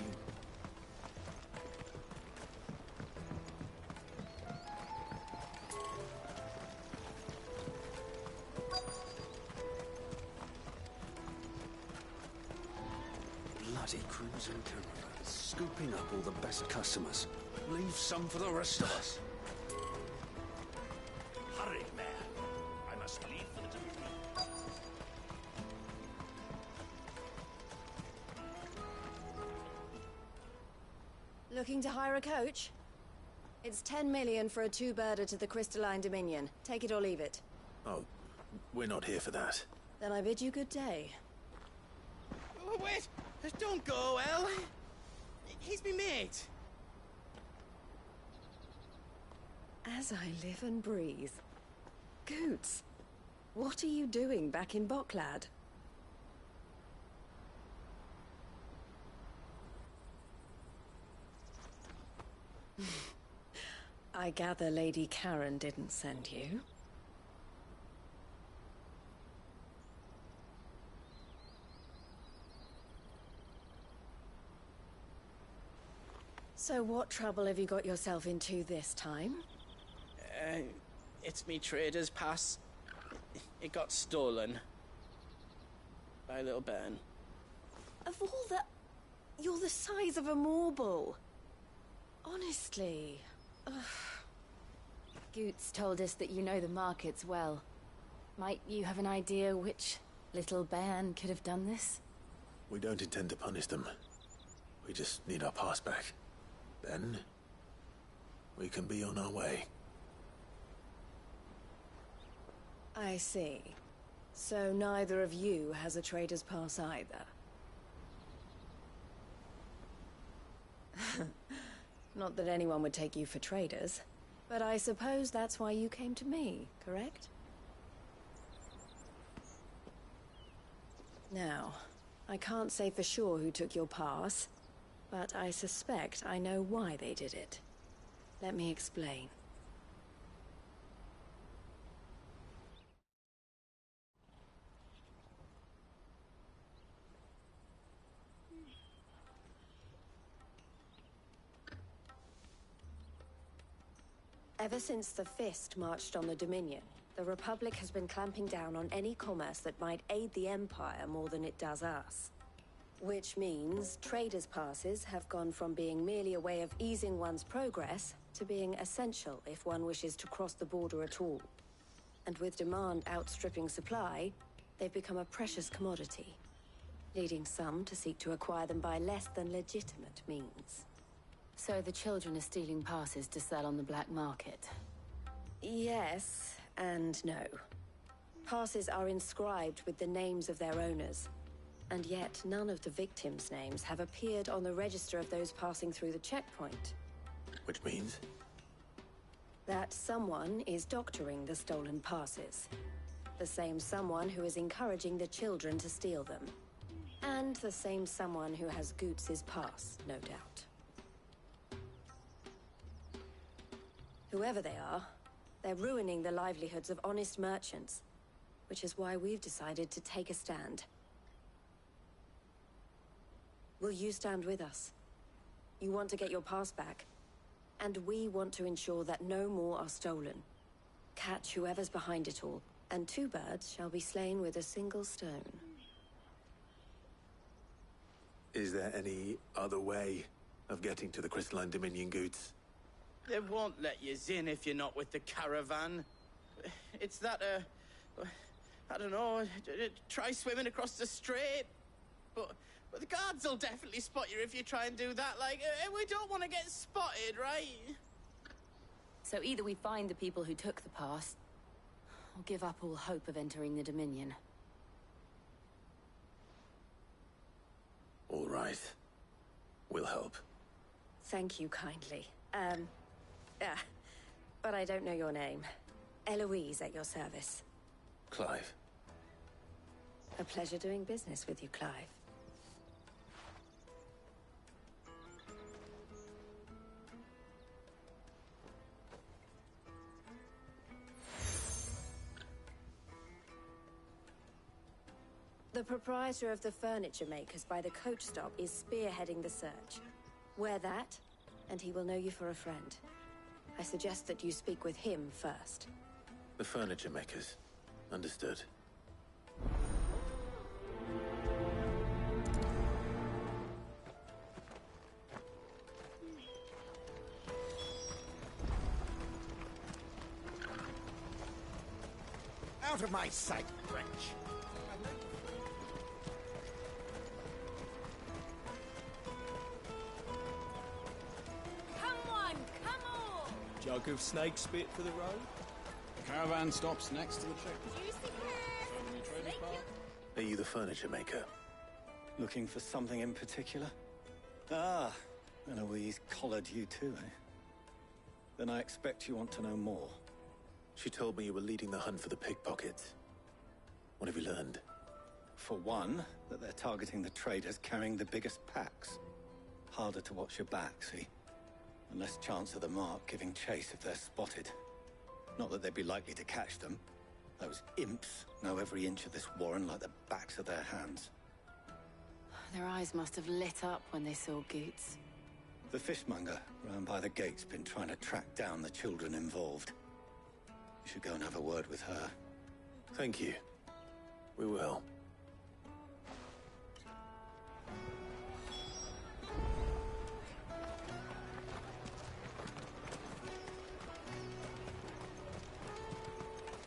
Bloody Crimson Caravans, scooping up all the best customers. Leave some for the rest of us.
Hurry, man. I must leave for the delivery.
Looking to hire a coach? It's 10 million for a two-birder to the Crystalline Dominion. Take it or leave it.
Oh, we're not here for that.
Then I bid you good day.
Oh, wait! Don't go, El! He's me mate.
As I live and breathe. Goots, what are you doing back in Bocklad? I gather Lady Karen didn't send you. So what trouble have you got yourself into this time?
It's me trader's pass. It got stolen. By little Ben.
Of all the... You're the size of a marble. Honestly. Ugh.
Goots told us that you know the markets well. Might you have an idea which little bairn could have done this?
We don't intend to punish them. We just need our pass back. Then, we can be on our way.
I see. So neither of you has a trader's pass either. Not that anyone would take you for traders, but I suppose that's why you came to me, correct? Now, I can't say for sure who took your pass, but I suspect I know why they did it. Let me explain. Ever since the Fist marched on the Dominion, the Republic has been clamping down on any commerce that might aid the Empire more than it does us. Which means traders' passes have gone from being merely a way of easing one's progress to being essential if one wishes to cross the border at all. And with demand outstripping supply, they've become a precious commodity, leading some to seek to acquire them by less than legitimate means.
So the children are stealing passes to sell on the black market?
Yes, and no. Passes are inscribed with the names of their owners, and yet none of the victims' names have appeared on the register of those passing through the checkpoint.
Which means?
That someone is doctoring the stolen passes. The same someone who is encouraging the children to steal them. And the same someone who has Goots' pass, no doubt. Whoever they are, they're ruining the livelihoods of honest merchants, which is why we've decided to take a stand.
Will you stand with us? You want to get your pass back, and we want to ensure that no more are stolen. Catch whoever's behind it all, and 2 birds shall be slain with a single stone.
Is there any other way of getting to the Crystalline Dominion goods?
They won't let you in if you're not with the caravan. It's that, I don't know, try swimming across the strait. But the guards will definitely spot you if you try and do that. Like, we don't want to get spotted, right?
So either we find the people who took the pass, or give up all hope of entering the Dominion.
All right. We'll help.
Thank you kindly. But I don't know your name. Eloise at your service.
Clive.
A pleasure doing business with you, Clive. The proprietor of the furniture makers by the coach stop is spearheading the search. Wear that, and he will know you for a friend. I suggest that you speak with him first.
The furniture makers. Understood.
Out of my sight, wretch!
Jug of snake spit for the road?
Caravan stops next to the checkpoint.
Are you the furniture maker?
Looking for something in particular? Ah, Eloise collared you too, eh? Then I expect you want to know more.
She told me you were leading the hunt for the pickpockets. What have you learned?
For one, that they're targeting the traders carrying the biggest packs. Harder to watch your back, see? And less chance of the mark giving chase if they're spotted. Not that they'd be likely to catch them. Those imps know every inch of this warren like the backs of their hands.
Their eyes must have lit up when they saw Goots.
The fishmonger round by the gate's been trying to track down the children involved. You should go and have a word with her.
Thank you. We will.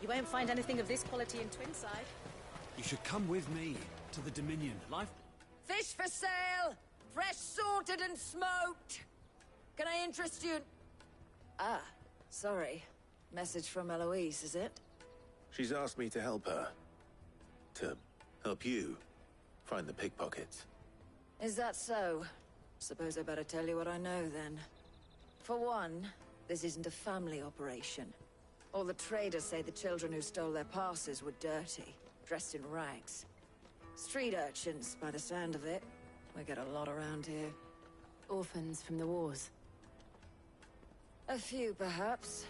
You won't find anything of this quality in Twinside.
You should come with me to the Dominion.
Fish for sale! Fresh sorted and smoked! Can I interest you in... Ah, sorry. Message from Eloise, is it?
She's asked me to help her. To help you find the pickpockets.
Is that so? Suppose I better tell you what I know, then. For one, this isn't a family operation. All the traders say the children who stole their passes were dirty, dressed in rags. Street urchins, by the sound of it. We get a lot around here.
Orphans from the wars.
A few, perhaps.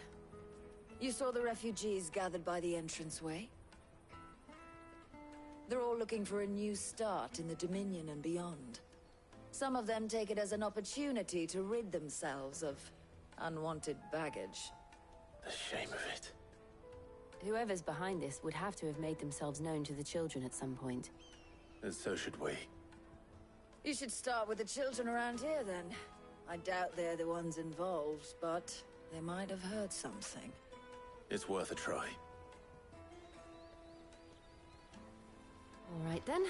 You saw the refugees gathered by the entranceway? They're all looking for a new start in the Dominion and beyond. Some of them take it as an opportunity to rid themselves of unwanted baggage.
The shame of it.
Whoever's behind this would have to have made themselves known to the children at some point.
And so should we.
You should start with the children around here, then. I doubt they're the ones involved, but they might have heard something.
It's worth a try.
All right, then.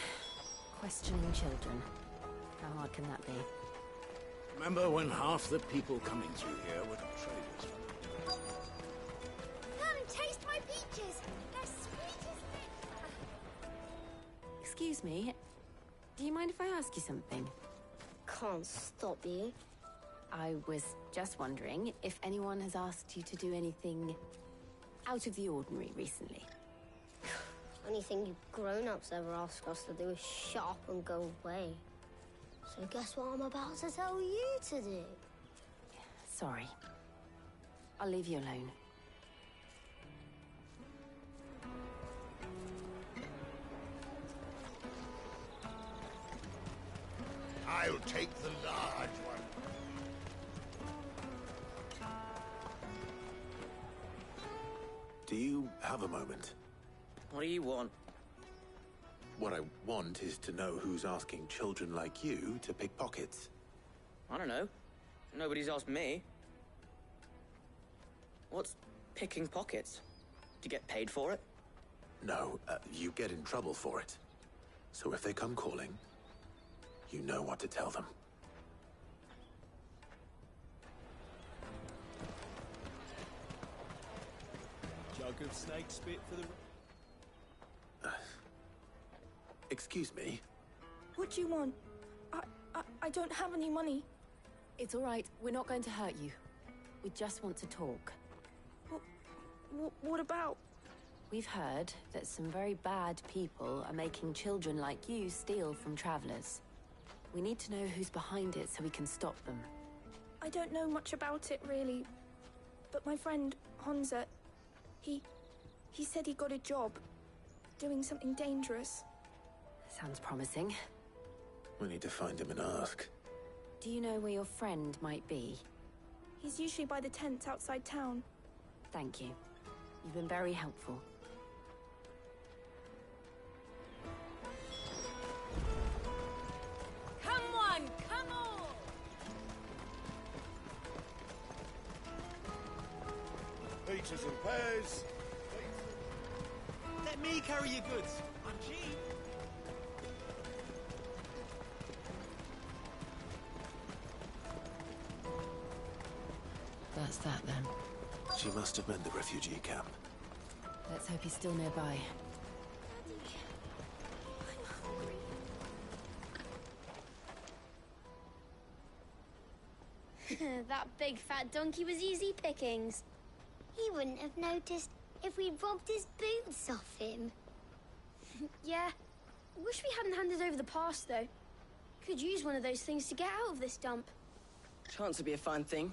Questioning children. How hard can that be?
Remember when half the people coming through here were traders?
Come, taste my peaches. They're sweet as
Excuse me. Do you mind if I ask you something?
Can't stop you.
I was just wondering if anyone has asked you to do anything out of the ordinary recently.
Anything you grown-ups ever ask us to do is shut up and go away. So guess what I'm about to tell you to do?
Sorry. I'll leave you alone.
I'll take the large one.
Do you have a moment?
What do you want?
What I want is to know who's asking children like you to pick pockets.
I don't know. Nobody's asked me. What's picking pockets? Do you get paid for it?
No, you get in trouble for it. So if they come calling, you know what to tell them.
Jug of snake spit for the...
Excuse me?
What do you want? I don't have any money.
It's all right. We're not going to hurt you. We just want to talk.
What about?
We've heard that some very bad people are making children like you steal from travelers. We need to know who's behind it so we can stop them.
I don't know much about it, really. But my friend, Honza, he said he got a job doing something dangerous.
Sounds promising.
We need to find him and ask.
Do you know where your friend might be?
He's usually by the tents outside town.
Thank you. You've been very helpful.
Come on, come on!
Peaches and pears.
Let me carry your goods. I'm cheap.
That's that, then.
She must have meant the refugee camp.
Let's hope he's still nearby.
That big fat donkey was easy pickings. He wouldn't have noticed if we'd robbed his boots off him.
Yeah. Wish we hadn't handed over the pass, though. Could use one of those things to get out of this dump.
Chance would be a fine thing.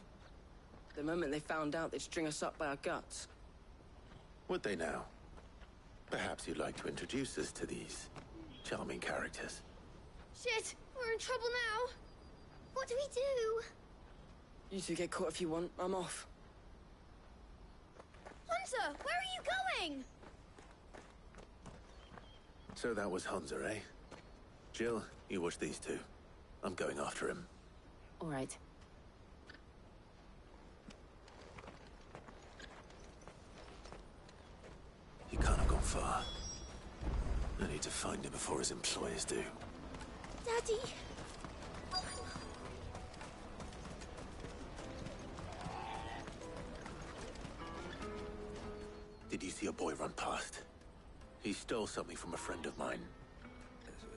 The moment they found out, they'd string us up by our guts.
Would they now? Perhaps you'd like to introduce us to these charming characters.
Shit, we're in trouble now.
What do we do?
You two get caught if you want. I'm off.
Hunter, where are you going?
So that was Hunter, eh? Jill, you watch these two. I'm going after him.
All right.
He can't have gone far. I need to find him before his employers do.
Daddy.
Did you see a boy run past? He stole something from a friend of mine.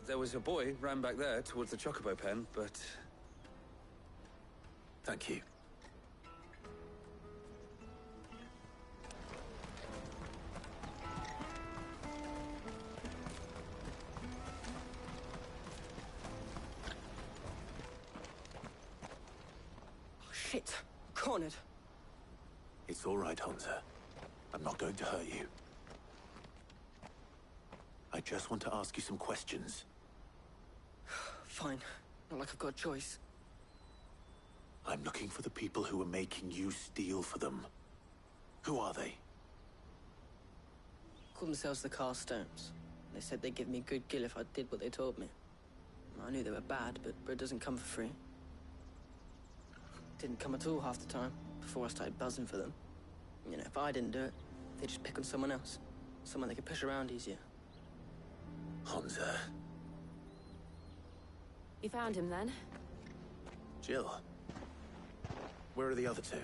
There was a boy ran back there towards the Chocobo pen, but...
Thank you.
Oh, shit. Cornered.
It's all right, Hunter. I'm not going to hurt you. I just want to ask you some questions.
Fine. Not like I've got a choice.
I'm looking for the people who are making you steal for them. Who are they?
Called themselves the Carstones. They said they'd give me a good gill if I did what they told me. I knew they were bad, but bread doesn't come for free. Didn't come at all half the time, before I started buzzing for them. You know, if I didn't do it, they'd just pick on someone else. Someone they could push around easier.
Hunter.
You found him, then?
Jill. Where are the other two?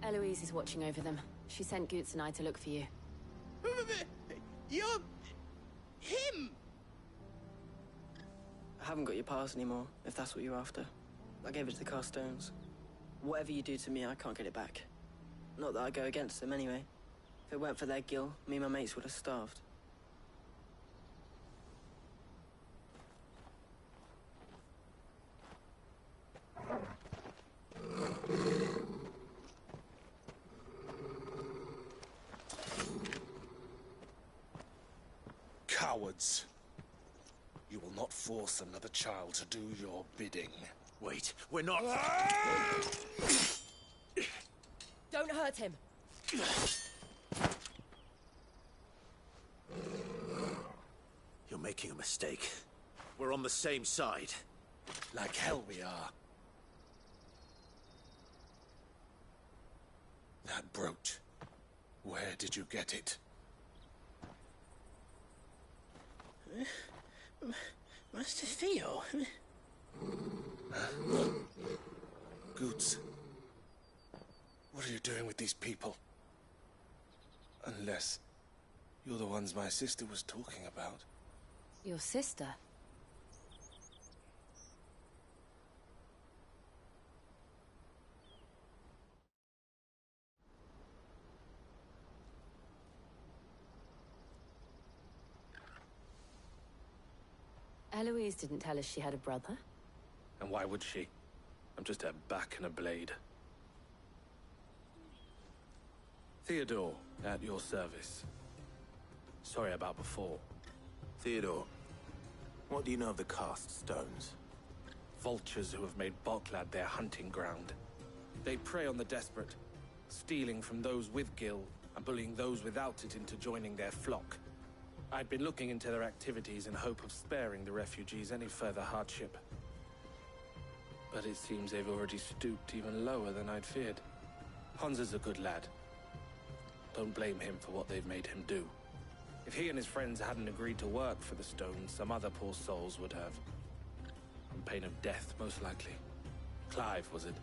Eloise is watching over them. She sent Goots and I to look for you.
You're... him!
I haven't got your pass anymore, if that's what you're after. I gave it to the Carstones. Whatever you do to me, I can't get it back. Not that I go against them, anyway. If it weren't for their gill, me and my mates would have starved.
Cowards.
You will not force another child to do your bidding.
Wait, we're not...
Don't hurt him.
You're making a mistake. We're on the same side.
Like hell we are. That brooch. Where did you get it?
Master Theo?
Goods. What are you doing with these people? Unless you're the ones my sister was talking about.
Your sister? Eloise didn't tell us she had a brother.
And why would she? I'm just her back and a blade. Theodore, at your service. Sorry about before.
Theodore, what do you know of the cast stones?
Vultures who have made Boklad their hunting ground. They prey on the desperate, stealing from those with gil and bullying those without it into joining their flock. I'd been looking into their activities in hope of sparing the refugees any further hardship. But it seems they've already stooped even lower than I'd feared. Hansa's a good lad. Don't blame him for what they've made him do. If he and his friends hadn't agreed to work for the stones, some other poor souls would have. On pain of death, most likely. Clive, was it?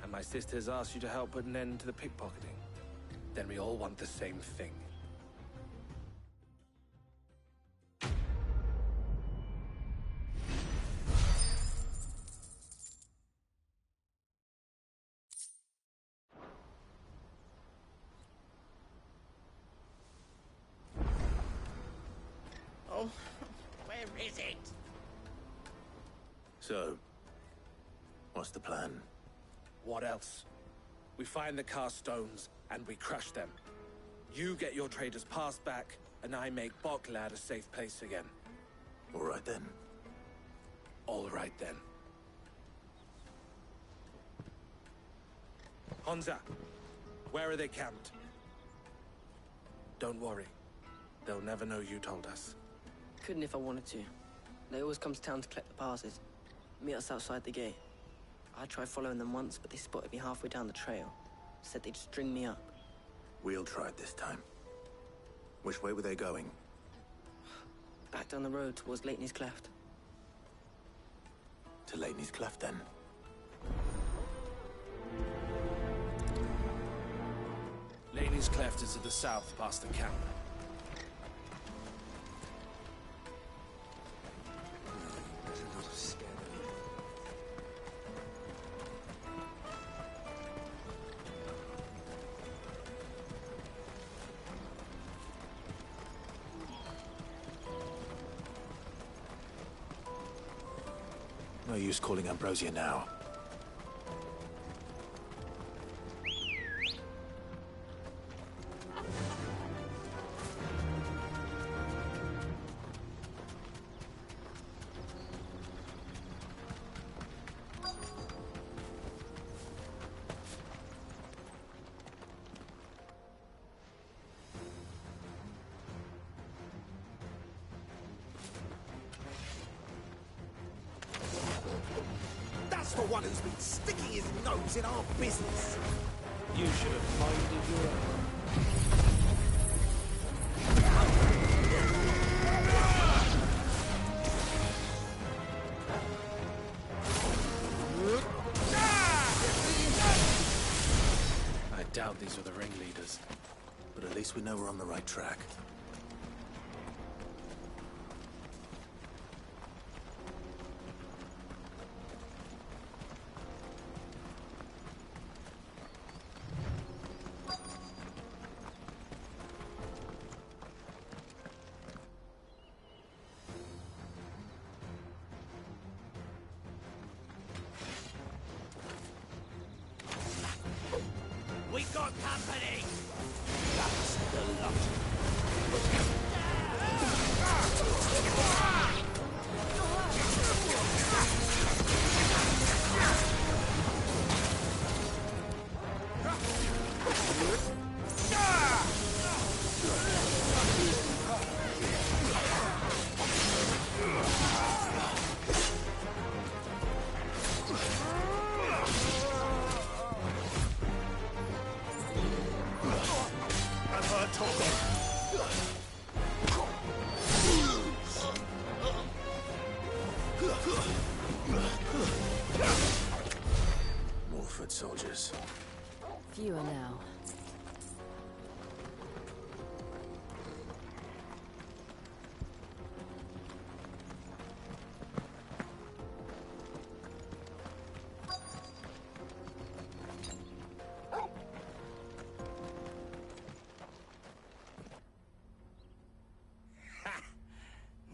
And my sisters asked you to help put an end to the pickpocketing. Then we all want the same thing.
Oh, where is it?
So, what's the plan?
What else? We find the cast stones, and we crush them. You get your traders passed back, and I make Boklad a safe place again.
All right then.
All right then. Hansa, where are they camped? Don't worry. They'll never know you told us.
Couldn't if I wanted to. They always come to town to collect the passes. Meet us outside the gate. I tried following them once, but they spotted me halfway down the trail. Said they'd string me up.
We'll try it this time. Which way were they going?
Back down the road towards Lateney's Cleft.
To Lateney's Cleft, then?
Lateney's Cleft is to the south, past the camp.
No use calling Ambrosia now.
That's the one who's been sticking his nose in our business.
You should have minded your own.
I doubt these were the ringleaders.
But at least we know we're on the right track.
We got company! That's the lot.
foot soldiers.
Fewer now.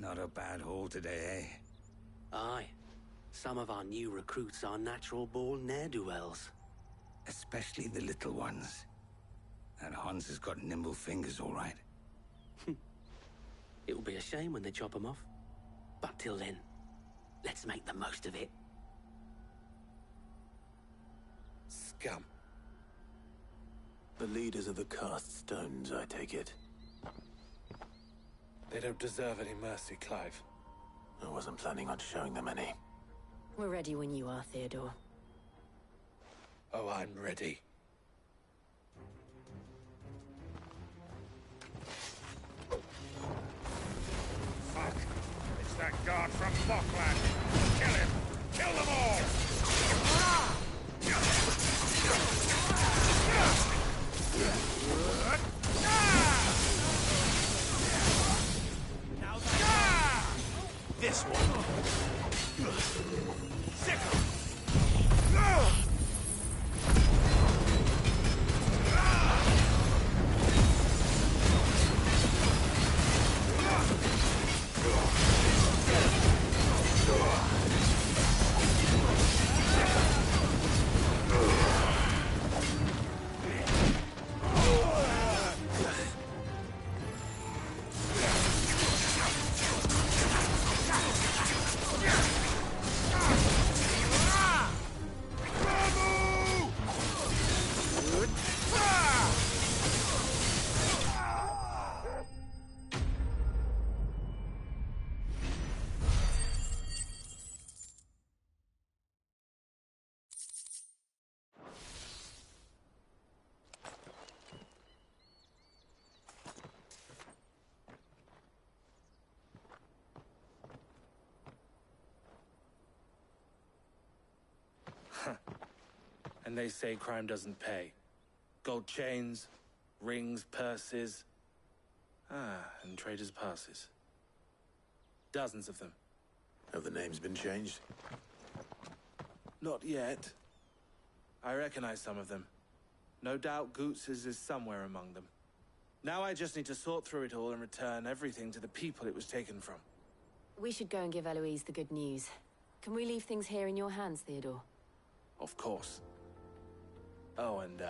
Not a bad haul today, eh?
Aye. Some of our new recruits are natural-born ne'er-do-wells.
Especially the little ones. And Hans has got nimble fingers, all right.
It'll be a shame when they chop them off. But till then, let's make the most of it.
Scum.
The leaders of the cast stones, I take it.
They don't deserve any mercy, Clive.
I wasn't planning on showing them any.
We're ready when you are, Theodore.
Oh, I'm ready.
Fuck! It's that guard from Falkland! Kill him! Kill them all! This one! Sickle!
And they say crime doesn't pay. Gold chains, rings, purses. And traders' passes. Dozens of them.
Have the names been changed?
Not yet. I recognize some of them. No doubt Goots's is somewhere among them. Now I just need to sort through it all and return everything to the people it was taken from.
We should go and give Eloise the good news. Can we leave things here in your hands, Theodore?
Of course. Oh, and,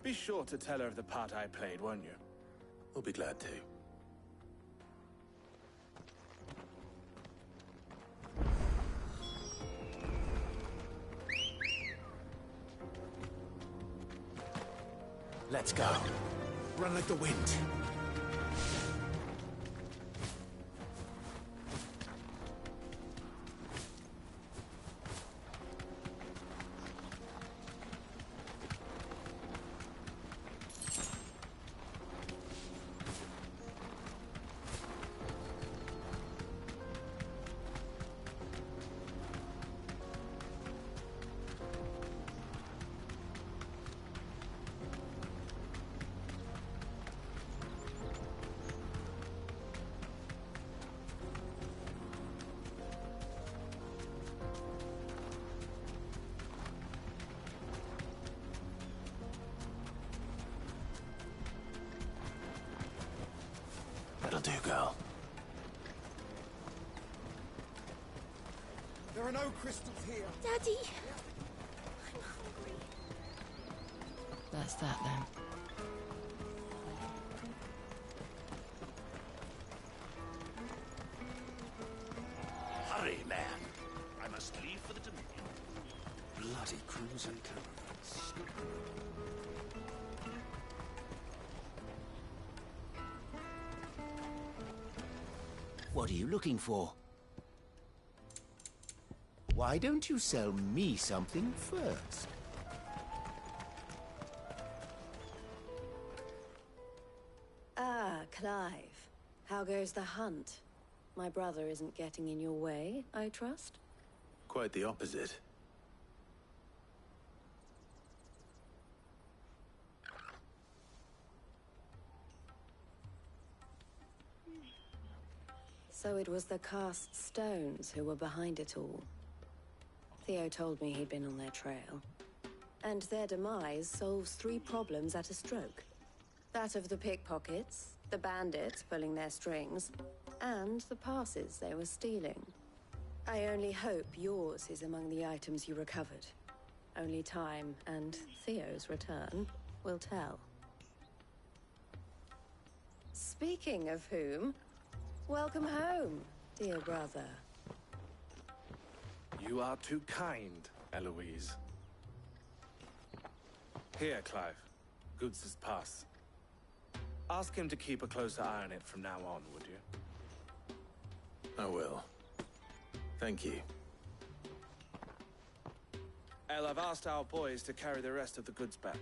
be sure to tell her of the part I played, won't you?
We'll be glad to.
Let's go. Run like the wind.
That'll do, girl.
There are no crystals here.
Daddy!
That's that, then.
Hurry, man. I must leave for the Dominion. Bloody crews and caravans.
What are you looking for? Why don't you sell me something first?
Ah, Clive. How goes the hunt? My brother isn't getting in your way, I trust?
Quite the opposite.
So it was the cast stones who were behind it all. Theo told me he'd been on their trail. And their demise solves 3 problems at a stroke. That of the pickpockets, the bandits pulling their strings, and the passes they were stealing. I only hope yours is among the items you recovered. Only time and Theo's return will tell. Speaking of whom, welcome home, dear brother.
You are too kind, Eloise. Here, Clive. Goods' pass. Ask him to keep a closer eye on it from now on, would you?
I will. Thank you.
El, I've asked our boys to carry the rest of the goods back.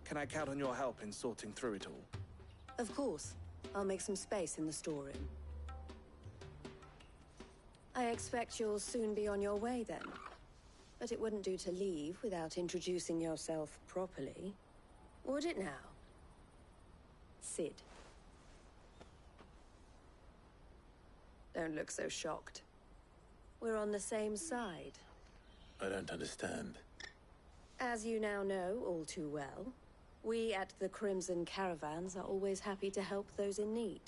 Can I count on your help in sorting through it all?
Of course. I'll make some space in the storeroom. I expect you'll soon be on your way then. But it wouldn't do to leave without introducing yourself properly. Would it now? Sid. Don't look so shocked. We're on the same side.
I don't understand.
As you now know all too well, we at the Crimson Caravans are always happy to help those in need.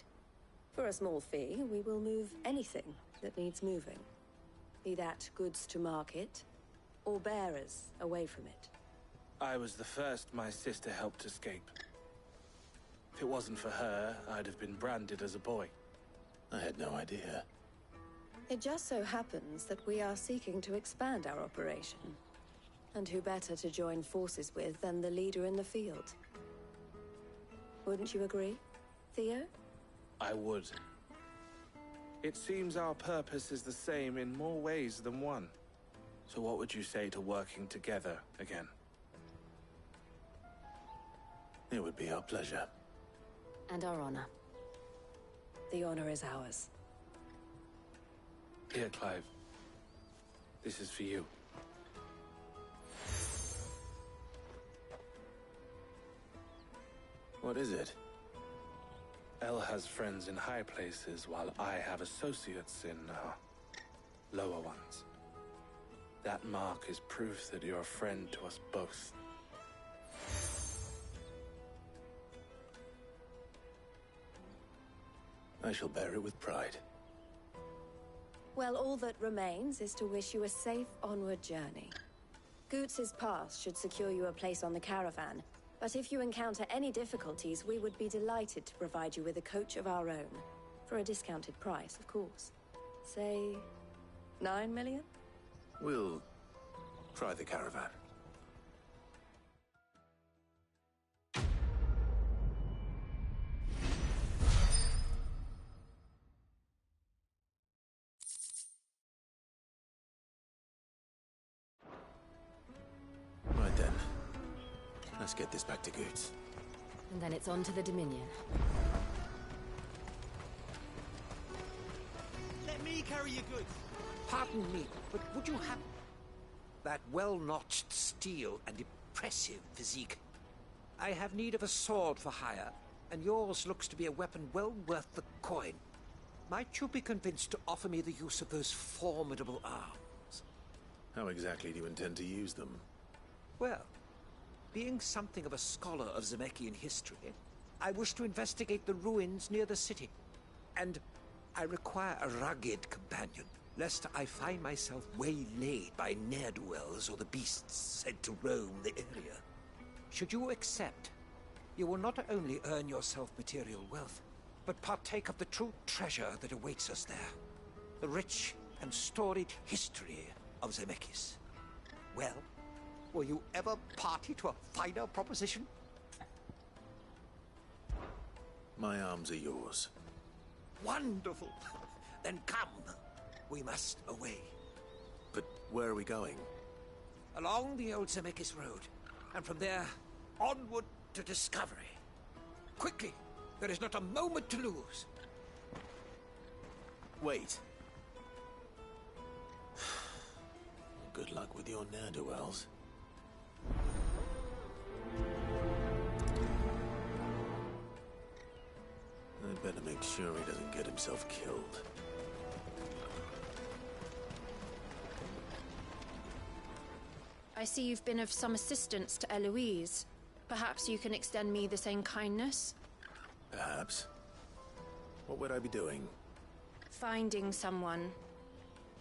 For a small fee, we will move anything that needs moving. Be that goods to market, or bearers away from it.
I was the first my sister helped escape. If it wasn't for her, I'd have been branded as a boy.
I had no idea.
It just so happens that we are seeking to expand our operation. And who better to join forces with than the leader in the field? Wouldn't you agree, Theo?
I would. It seems our purpose is the same in more ways than one. So what would you say to working together again?
It would be our pleasure.
And our honor. The honor is ours.
Here, Clive. This is for you.
What is it?
El has friends in high places, while I have associates in, lower ones. That mark is proof that you're a friend to us both.
I shall bear it with pride.
Well, all that remains is to wish you a safe onward journey. Goots' pass should secure you a place on the caravan, but if you encounter any difficulties, we would be delighted to provide you with a coach of our own. For a discounted price, of course. Say, 9 million?
We'll try the caravan. Right then. Let's get this back to Goots.
And then it's on to the Dominion.
Let me carry your goods. Pardon me, but would you have that well-notched steel and impressive physique? I have need of a sword for hire, and yours looks to be a weapon well worth the coin. Might you be convinced to offer me the use of those formidable arms?
How exactly do you intend to use them?
Well, being something of a scholar of Zemeckis history, I wish to investigate the ruins near the city. And I require a rugged companion, lest I find myself waylaid by ne'er-do-wells or the beasts said to roam the area. Should you accept, you will not only earn yourself material wealth, but partake of the true treasure that awaits us there. The rich and storied history of Zemeckis. Well, were you ever party to a finer proposition?
My arms are yours.
Wonderful! Then come. We must away.
But where are we going?
Along the old Zemeckis Road, and from there, onward to discovery. Quickly! There is not a moment to lose.
Wait. Good luck with your ne'er-do-wells. I'd better make make sure he doesn't get himself killed.
I see you've been of some assistance to Eloise. Perhaps you can extend me the same kindness?
Perhaps. What would I be doing?
Finding someone.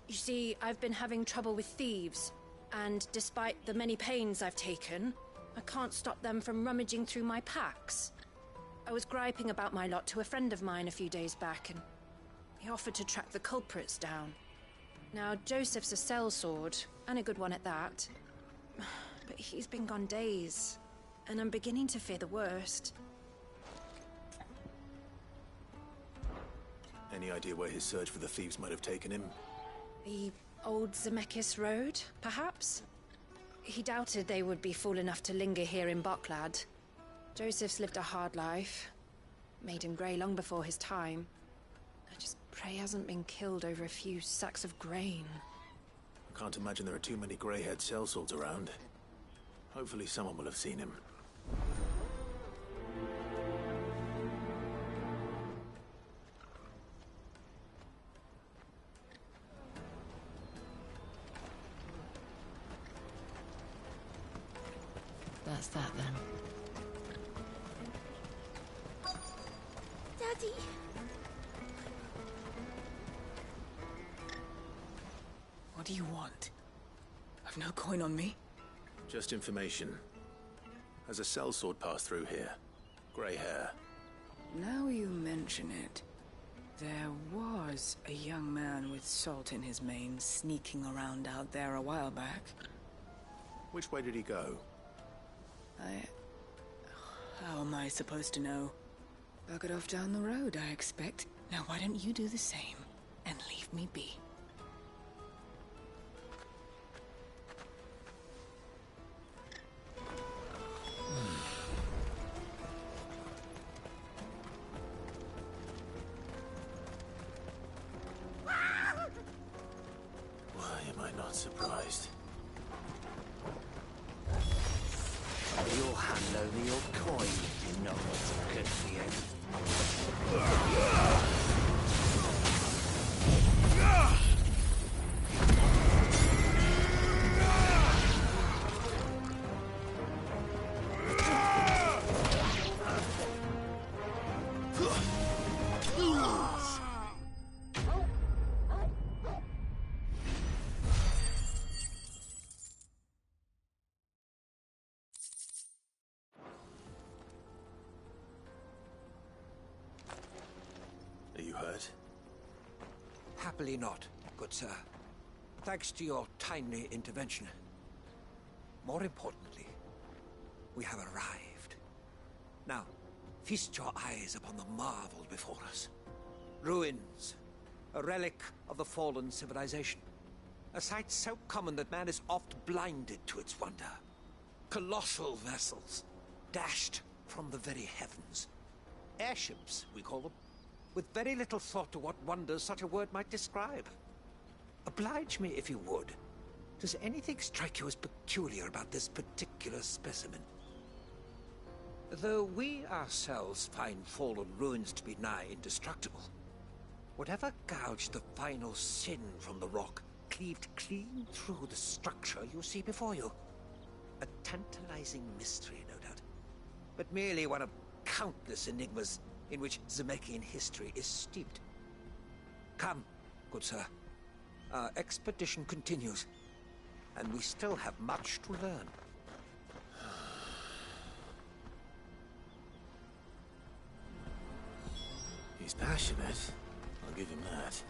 You see, I've been having trouble with thieves, and despite the many pains I've taken, I can't stop them from rummaging through my packs. I was griping about my lot to a friend of mine a few days back, and he offered to track the culprits down. Now, Joseph's a sellsword, and a good one at that. But he's been gone days, and I'm beginning to fear the worst.
Any idea where his search for the thieves might have taken him?
The old Zemeckis Road, perhaps? He doubted they would be fool enough to linger here in Boklad. Joseph's lived a hard life. Made him grey long before his time. I just pray he hasn't been killed over a few sacks of grain.
I can't imagine there are too many grey-haired sellswords around. Hopefully someone will have seen him.
That's that then.
Daddy!
What do you want? I've no coin on me.
Just information. Has a sellsword passed through here? Grey hair.
Now you mention it, there was a young man with salt in his mane sneaking around out there a while back.
Which way did he go?
How am I supposed to know? Buggered off down the road, I expect. Now why don't you do the same and leave me be?
Why am I not surprised?
You'll hand over your coin if you know what's good for you.
Are you hurt?
Happily not, good sir. Thanks to your timely intervention. More importantly, we have arrived. Now, feast your eyes upon the marvel before us. Ruins, a relic of the fallen civilization. A sight so common that man is oft blinded to its wonder. Colossal vessels, dashed from the very heavens. Airships, we call them, with very little thought to what wonders such a word might describe. Oblige me if you would. Does anything strike you as peculiar about this particular specimen? Though we ourselves find fallen ruins to be nigh indestructible, whatever gouged the final sin from the rock cleaved clean through the structure you see before you. A tantalizing mystery, no doubt, but merely one of countless enigmas in which Zemeckis history is steeped. Come, good sir. Our expedition continues, and we still have much to learn.
He's passionate. I'll give him that.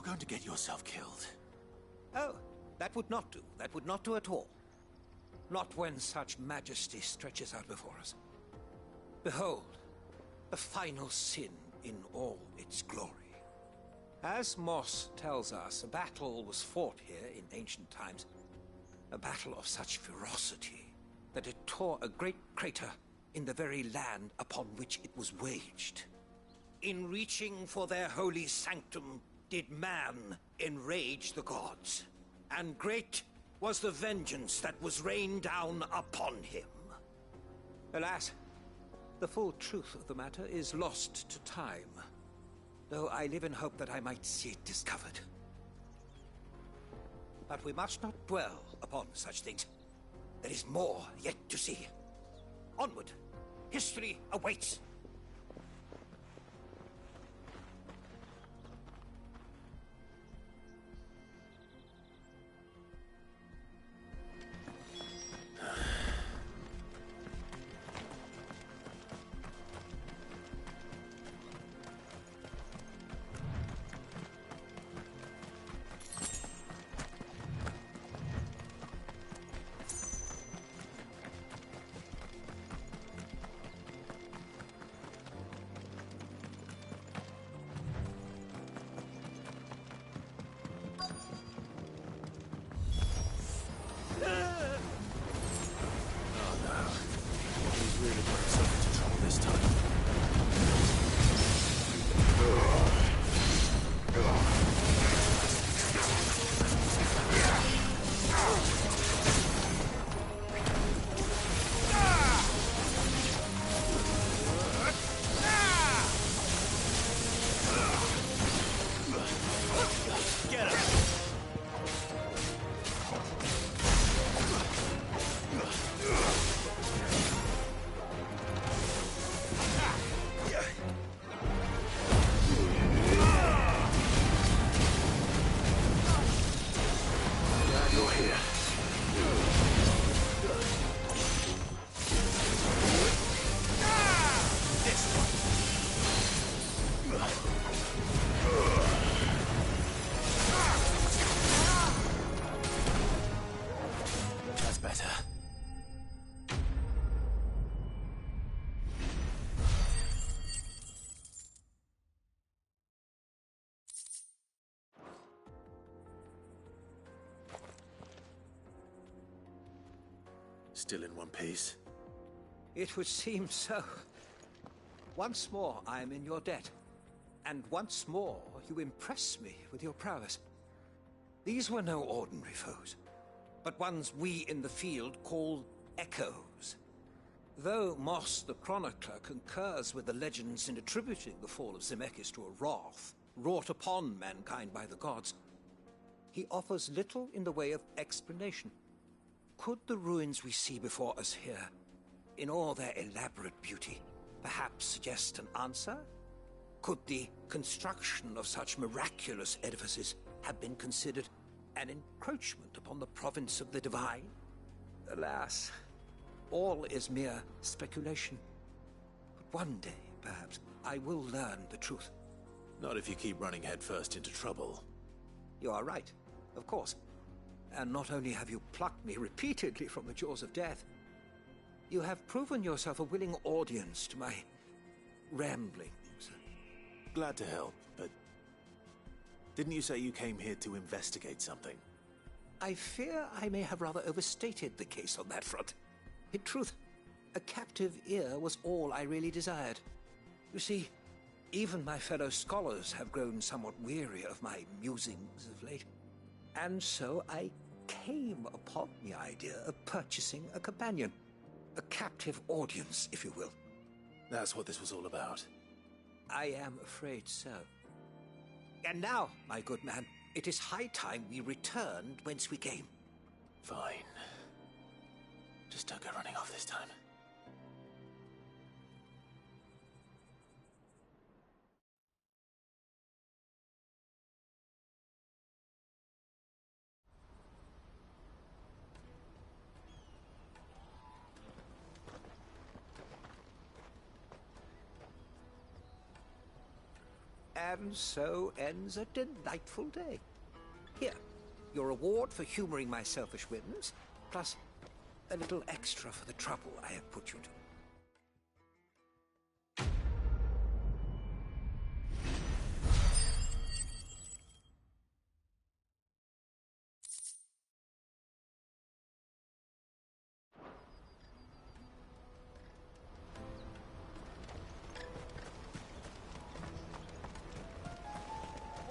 going to get yourself killed.
Oh, that would not do. That would not do at all. Not when such majesty stretches out before us. Behold, the final sin in all its glory. As Moss tells us, a battle was fought here in ancient times. A battle of such ferocity that it tore a great crater in the very land upon which it was waged. In reaching for their holy sanctum, did man enrage the gods, and great was the vengeance that was rained down upon him. Alas, the full truth of the matter is lost to time, though I live in hope that I might see it discovered. But we must not dwell upon such things. There is more yet to see. Onward! History awaits!
Still in one piece?
It would seem so. Once more I am in your debt. And once more you impress me with your prowess. These were no ordinary foes, but ones we in the field call echoes. Though Moss the Chronicler concurs with the legends in attributing the fall of Zemeckis to a wrath wrought upon mankind by the gods, he offers little in the way of explanation. Could the ruins we see before us here, in all their elaborate beauty, perhaps suggest an answer? Could the construction of such miraculous edifices have been considered an encroachment upon the province of the divine? Alas, all is mere speculation. But one day, perhaps, I will learn the truth.
Not if you keep running headfirst into trouble.
You are right, of course. And not only have you plucked me repeatedly from the jaws of death, you have proven yourself a willing audience to my ramblings.
Glad to help, but didn't you say you came here to investigate something?
I fear I may have rather overstated the case on that front. In truth, a captive ear was all I really desired. You see, even my fellow scholars have grown somewhat weary of my musings of late. And so I came upon the idea of purchasing a companion. A captive audience, if you will.
That's what this was all about.
I am afraid so. And now, my good man, it is high time we returned whence we came.
Fine. Just don't go running off this time.
And so ends a delightful day. Here, your reward for humoring my selfish whims, plus a little extra for the trouble I have put you to.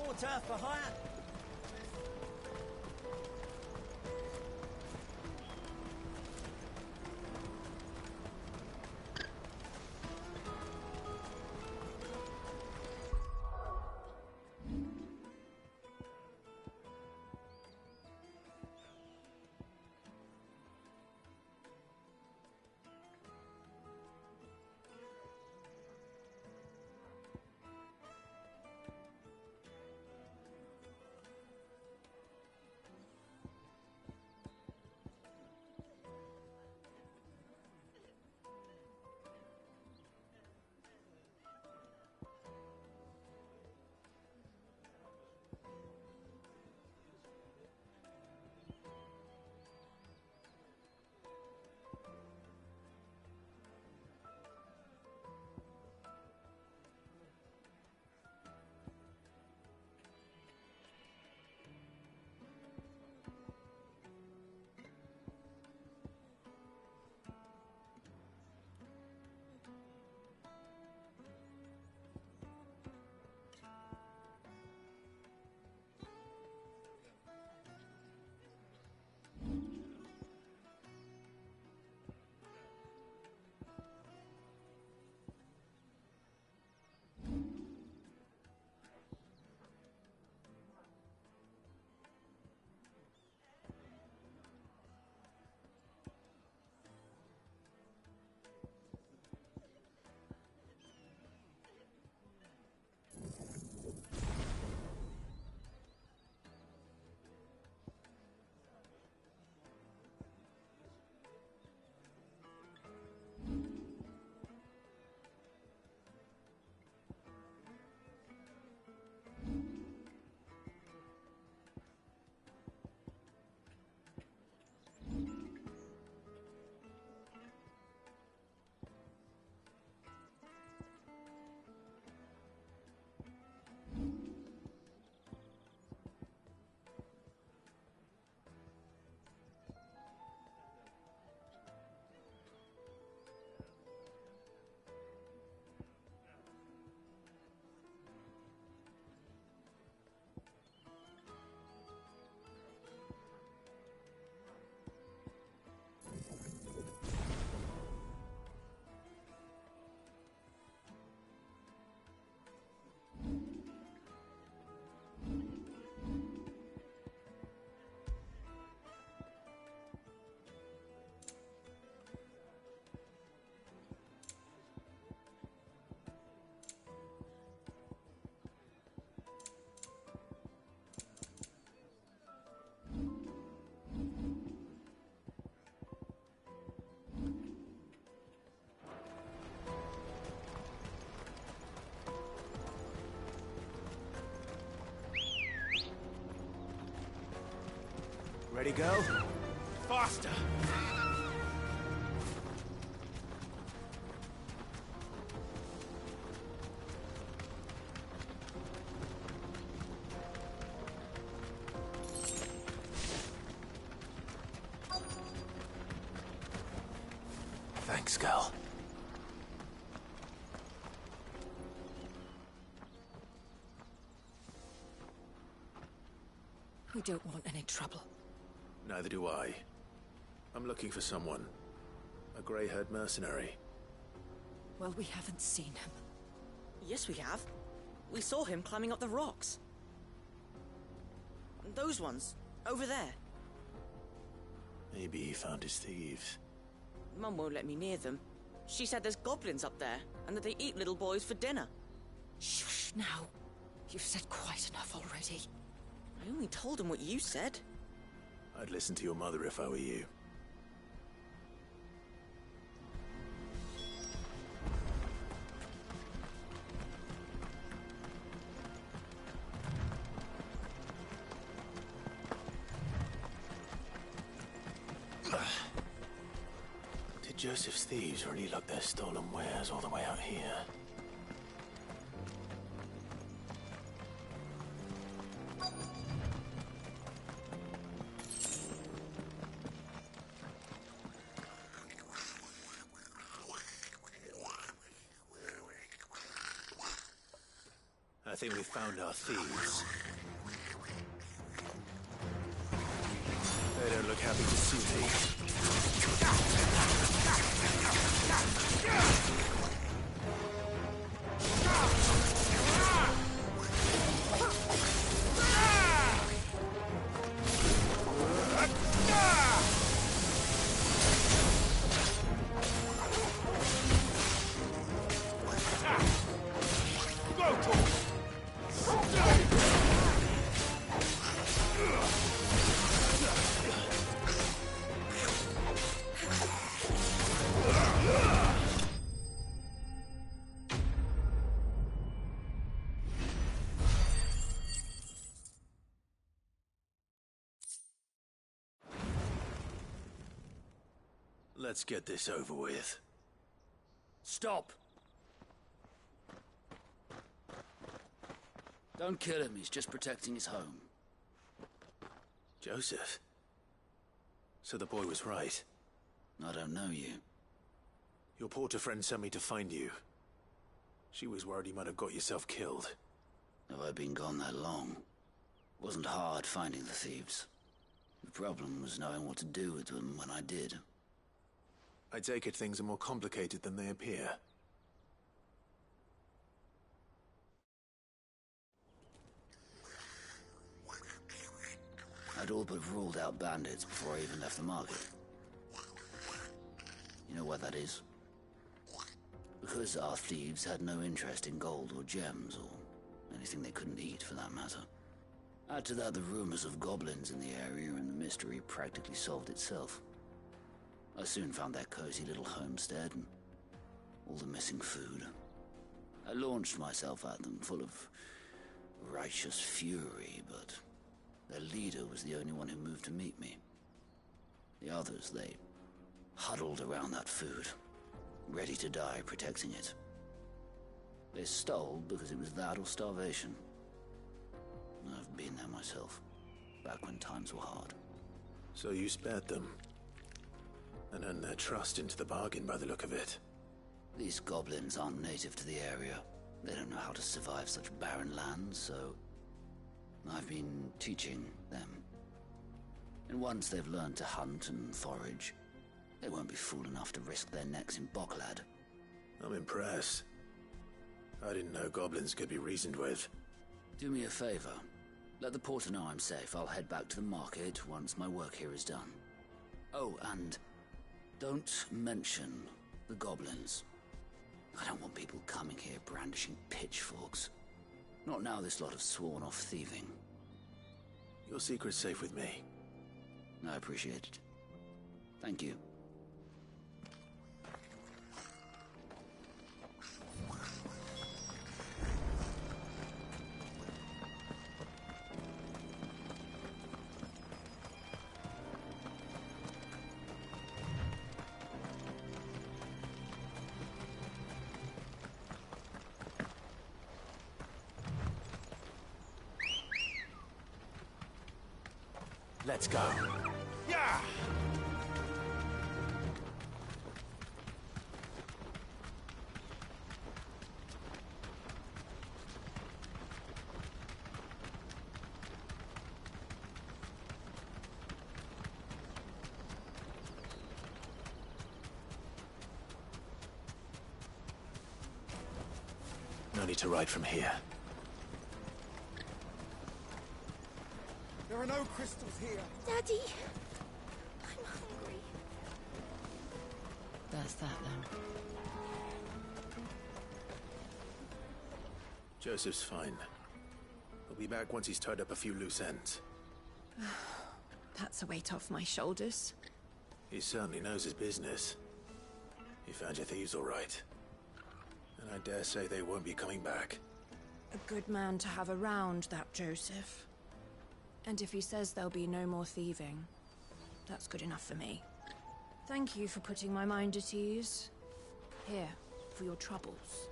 Water for hire.
Ready, go? Faster!
Thanks, Gal.
We don't want any trouble.
Neither do I. I'm looking for someone. A grey-haired mercenary.
Well, we haven't seen him. Yes, we have. We saw him climbing up the rocks. Those ones, over there.
Maybe he found his thieves.
Mum won't let me near them. She said there's goblins up there, and that they eat little boys for dinner.
Shush now. You've said quite enough already.
I only told him what you said.
I'd listen to your mother if I were you. Did Joseph's thieves really lug their stolen wares all the way out here? I think we found our thieves. They don't look happy to see me. Let's get this over with.
Stop! Don't kill him, he's just protecting his home.
Joseph? So the boy was right.
I don't know you.
Your porter friend sent me to find you. She was worried you might have got yourself killed.
Have I been gone that long? It wasn't hard finding the thieves. The problem was knowing what to do with them when I did.
I take it things are more complicated than they appear.
I'd all but ruled out bandits before I even left the market. You know why that is? Because our thieves had no interest in gold or gems, or anything they couldn't eat for that matter. Add to that the rumors of goblins in the area, and the mystery practically solved itself. I soon found their cozy little homestead and all the missing food. I launched myself at them, full of righteous fury, but their leader was the only one who moved to meet me. The others, they huddled around that food, ready to die protecting it. They stole because it was that or starvation. I've been there myself, back when times were hard.
So you spared them? And earned their trust into the bargain by the look of it.
These goblins aren't native to the area. They don't know how to survive such barren lands, so I've been teaching them. And once they've learned to hunt and forage, they won't be fool enough to risk their necks in Boklad.
I'm impressed. I didn't know goblins could be reasoned with.
Do me a favor. Let the porter know I'm safe. I'll head back to the market once my work here is done. Oh, and don't mention the goblins. I don't want people coming here brandishing pitchforks. Not now this lot have sworn off thieving.
Your secret's safe with me.
I appreciate it. Thank you.
Let's go.
Yeah!
No need to ride from here.
There are no crystals here.
Daddy, I'm hungry.
That's that then.
Joseph's fine. He'll be back once he's tied up a few loose ends.
That's a weight off my shoulders.
He certainly knows his business. He found your thieves all right. And I dare say they won't be coming back.
A good man to have around, that Joseph. And if he says there'll be no more thieving, that's good enough for me. Thank you for putting my mind at ease. Here, for your troubles.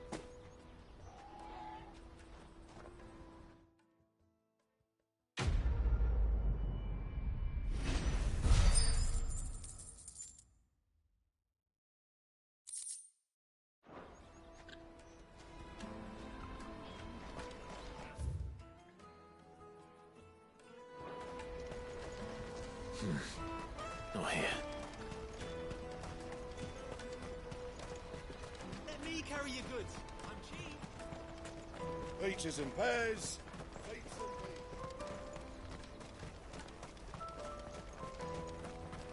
Not here.
Let me carry your goods. I'm cheap.
Peaches and pears.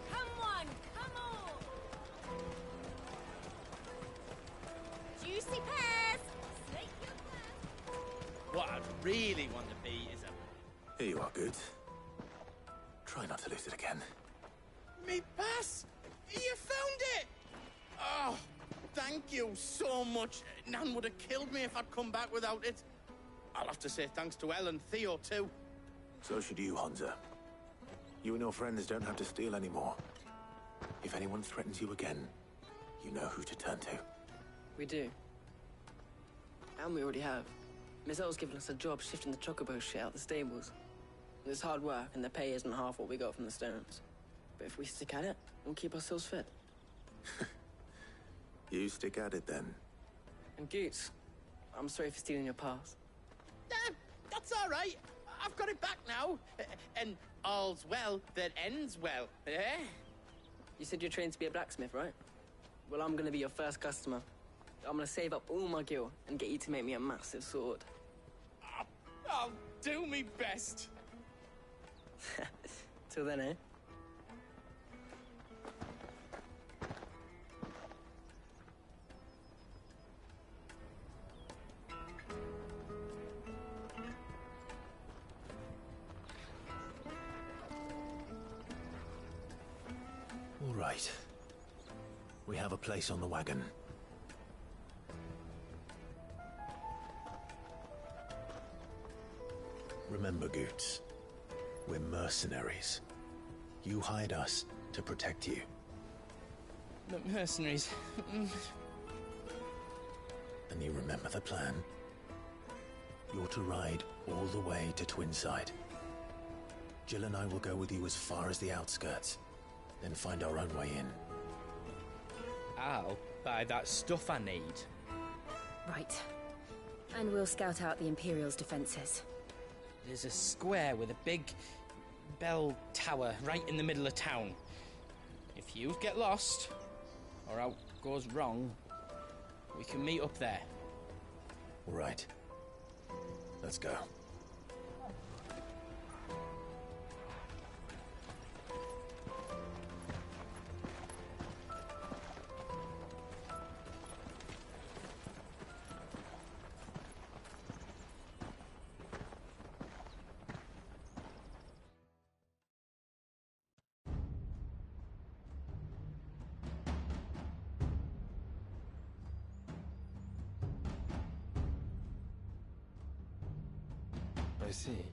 Come on, come on! Juicy pears! Snake your pears!
What I'd really want to be is a...
Here you are, Goods. Try not to lose it again.
Me pass! You found it! Oh, thank you so much. Nan would have killed me if I'd come back without it. I'll have to say thanks to Elle and Theo, too.
So should you, Hansa. You and your friends don't have to steal anymore. If anyone threatens you again, you know who to turn to.
We do. And we already have. Miss Elle's given us a job shifting the chocobo shit out the stables. It's hard work, and the pay isn't half what we got from the Stones. But if we stick at it, we'll keep ourselves fit.
You stick at it, then.
And Goots, I'm sorry for stealing your pass.
That's all right. I've got it back now. And all's well that ends well, eh?
You said you're trained to be a blacksmith, right? Well, I'm gonna be your first customer. I'm gonna save up all my gil and get you to make me a massive sword.
I'll do me best.
Till then, eh?
All right. We have a place on the wagon. Remember, Goots, we're mercenaries. You hide us to protect you.
The mercenaries.
And you remember the plan? You're to ride all the way to Twinside. Jill and I will go with you as far as the outskirts, then find our own way in.
I'll buy that stuff I need.
Right. And we'll scout out the Imperial's defenses.
There's a square with a big bell tower right in the middle of town. If you get lost, or out goes wrong, we can meet up there.
All right. Let's go.
I see.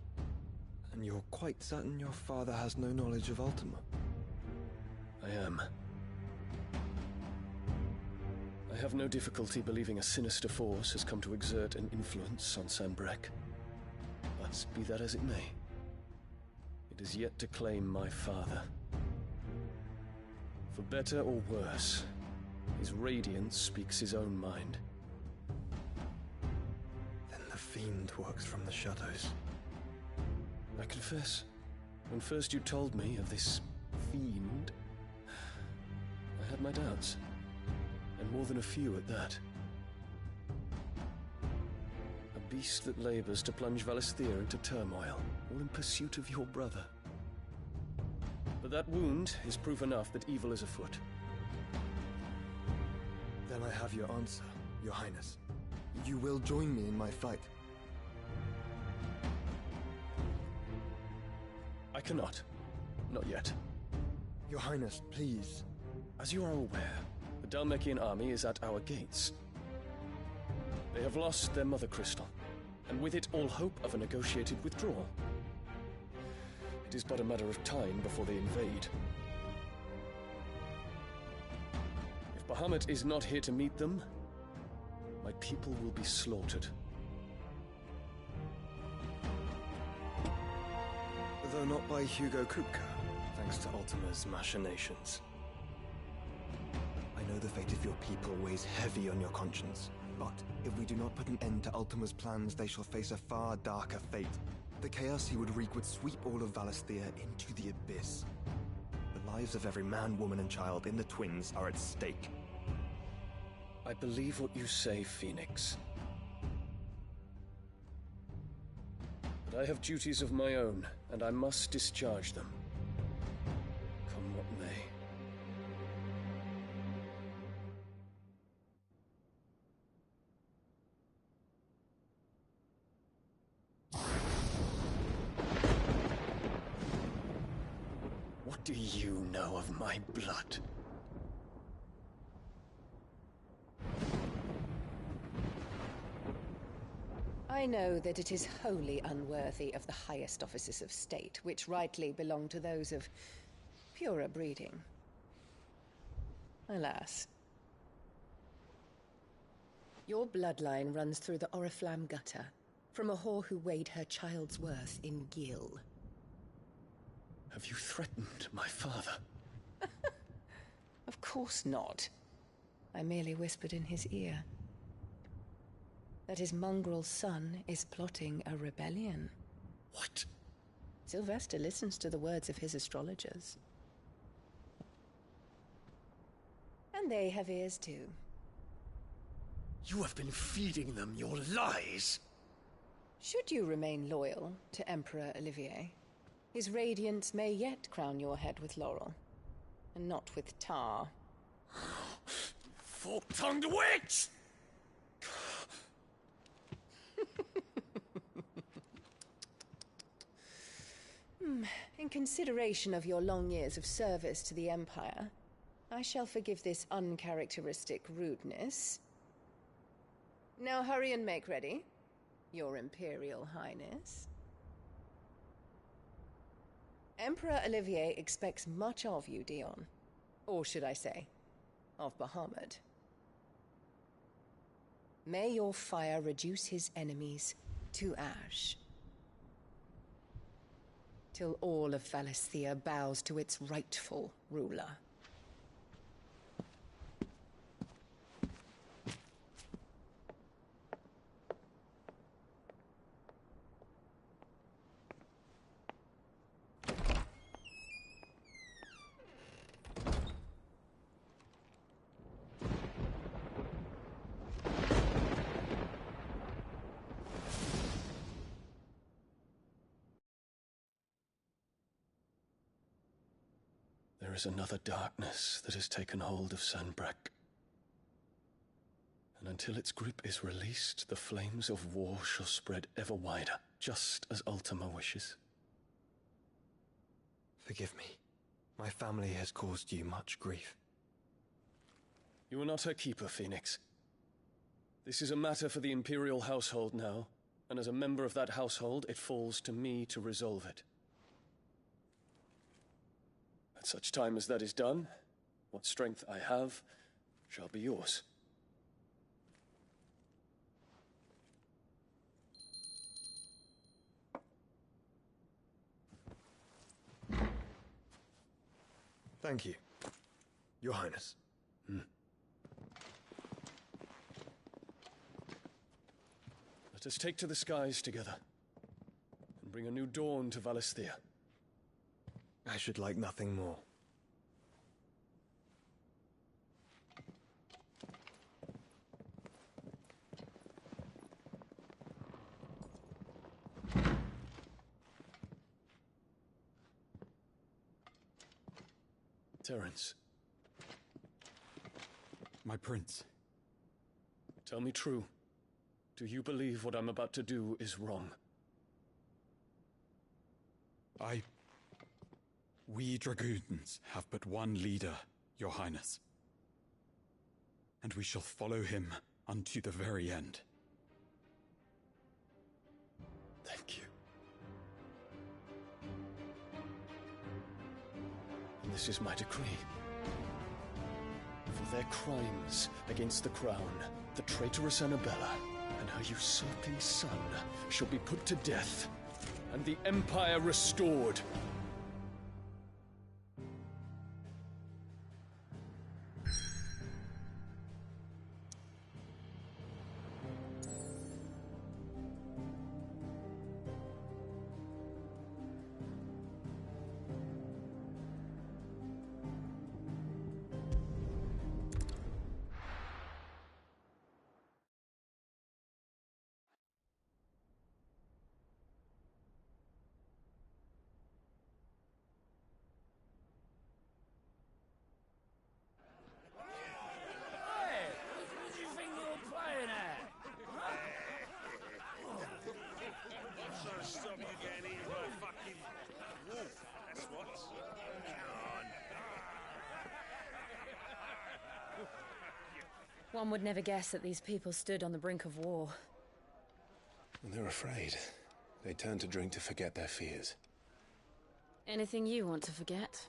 And you're quite certain your father has no knowledge of Ultima?
I am. I have no difficulty believing a sinister force has come to exert an influence on Sanbreque. But be that as it may, it is yet to claim my father. For better or worse, his radiance speaks his own mind.
Then the fiend works from the shadows.
I confess, when first you told me of this fiend, I had my doubts, and more than a few at that. A beast that labors to plunge Valisthea into turmoil, all in pursuit of your brother. But that wound is proof enough that evil is afoot.
Then I have your answer, Your Highness. You will join me in my fight.
I cannot. Not yet.
Your Highness, please.
As you are aware, the Dhalmekian army is at our gates. They have lost their mother crystal, and with it all hope of a negotiated withdrawal. It is but a matter of time before they invade. Bahamut is not here to meet them, my people will be slaughtered.
Though not by Hugo Kupka, thanks to Ultima's machinations. I know the fate of your people weighs heavy on your conscience, but if we do not put an end to Ultima's plans, they shall face a far darker fate. The chaos he would wreak would sweep all of Valisthea into the abyss. The lives of every man, woman, and child in the Twins are at stake.
I believe what you say, Phoenix. But I have duties of my own, and I must discharge them. Come what may. What do you know of my blood?
I know that it is wholly unworthy of the highest offices of state, which rightly belong to those of purer breeding. Alas. Your bloodline runs through the Oriflamme gutter, from a whore who weighed her child's worth in gil.
Have you threatened my father?
Of course not. I merely whispered in his ear that his mongrel son is plotting a rebellion.
What?
Sylvester listens to the words of his astrologers. And they have ears too.
You have been feeding them your lies!
Should you remain loyal to Emperor Olivier, his radiance may yet crown your head with laurel, and not with tar.
Fork-tongued witch!
In consideration of your long years of service to the Empire, I shall forgive this uncharacteristic rudeness. Now hurry and make ready, Your Imperial Highness. Emperor Olivier expects much of you, Dion. Or should I say, of Bahamut. May your fire reduce his enemies to ash, till all of Valisthea bows to its rightful ruler.
There is another darkness that has taken hold of Sanbreque. And until its grip is released, the flames of war shall spread ever wider, just as Ultima wishes.
Forgive me. My family has caused you much grief.
You are not her keeper, Phoenix. This is a matter for the Imperial household now, and as a member of that household, it falls to me to resolve it. At such time as that is done, what strength I have shall be yours.
Thank you, Your Highness.
Let us take to the skies together, and bring a new dawn to Valisthea.
I should like nothing more.
Terence.
My prince.
Tell me true. Do you believe what I'm about to do is wrong?
We dragoons have but one leader, Your Highness. And we shall follow him unto the very end.
Thank you. And this is my decree. For of their crimes against the crown, the traitorous Annabella and her usurping son shall be put to death, and the Empire restored.
One would never guess that these people stood on the brink of war.
And they're afraid. They turn to drink to forget their fears.
Anything you want to forget?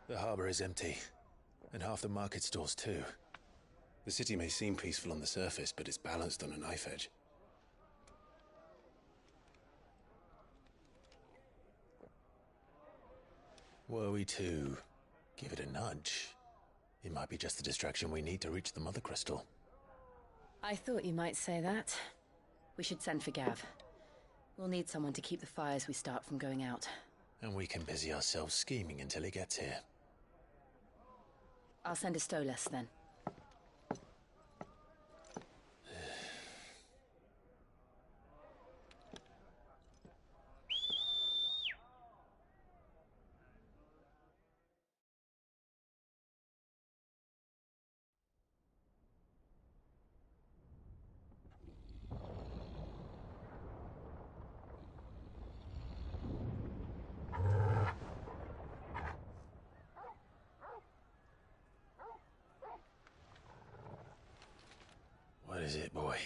The harbor is empty, and half the market stalls too. The city may seem peaceful on the surface, but it's balanced on a knife edge. Were we to give it a nudge, it might be just the distraction we need to reach the Mother Crystal.
I thought you might say that. We should send for Gav. We'll need someone to keep the fires we start from going out.
And we can busy ourselves scheming until he gets here.
I'll send a Stolas then.
What is it, boy?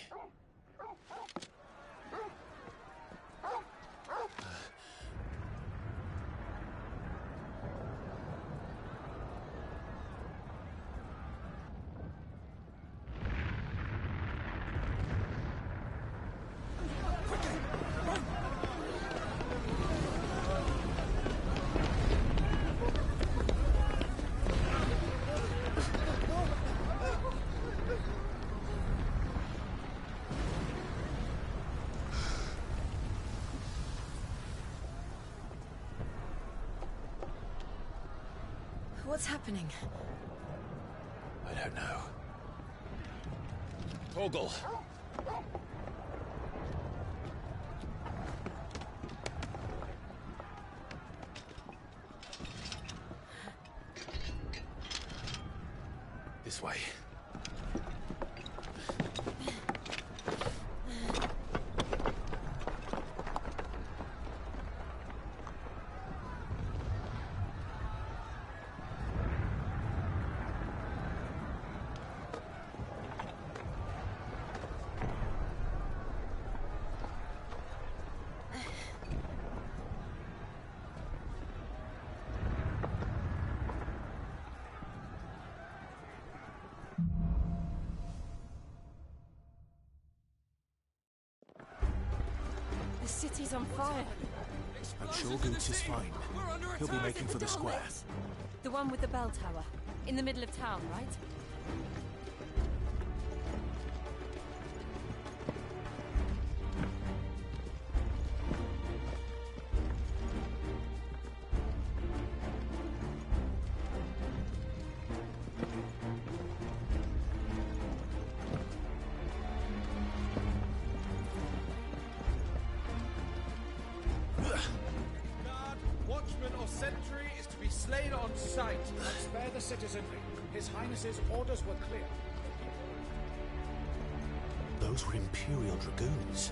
What's happening?
I don't know. Torgal! This way.
The city's on fire.
I'm sure Goots is fine. He'll be making for the square.
The one with the bell tower. In the middle of town, right?
Watchman or sentry is to be slain on sight. Spare the citizenry. His Highness's orders were clear.
Those were Imperial Dragoons.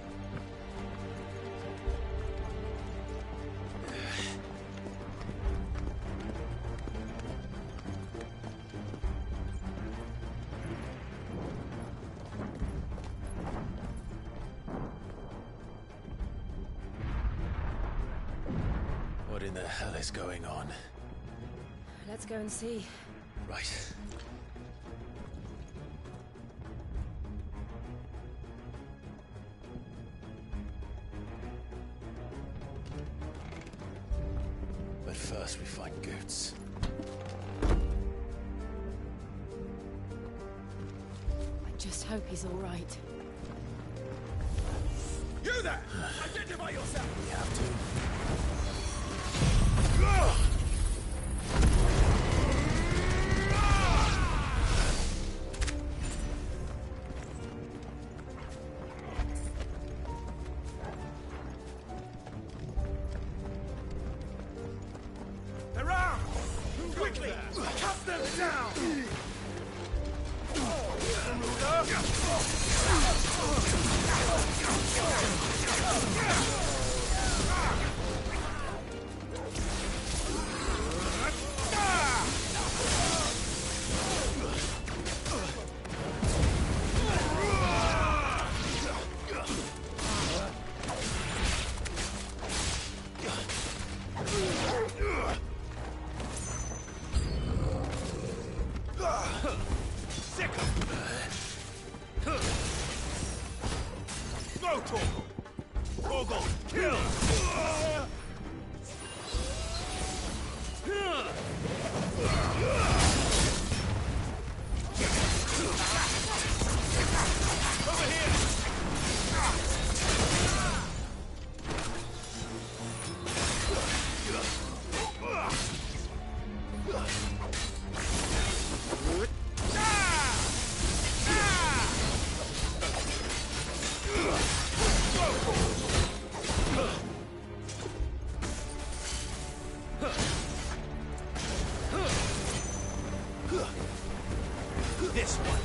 What in the hell is going on?
Let's go and see.
Right. But first we find Goots.
I just hope he's all right.
You there! Identify yourself!
We have to.
They're armed! Quickly! Cut them down! Go, Torgal! Torgal, kill! Over here! This one.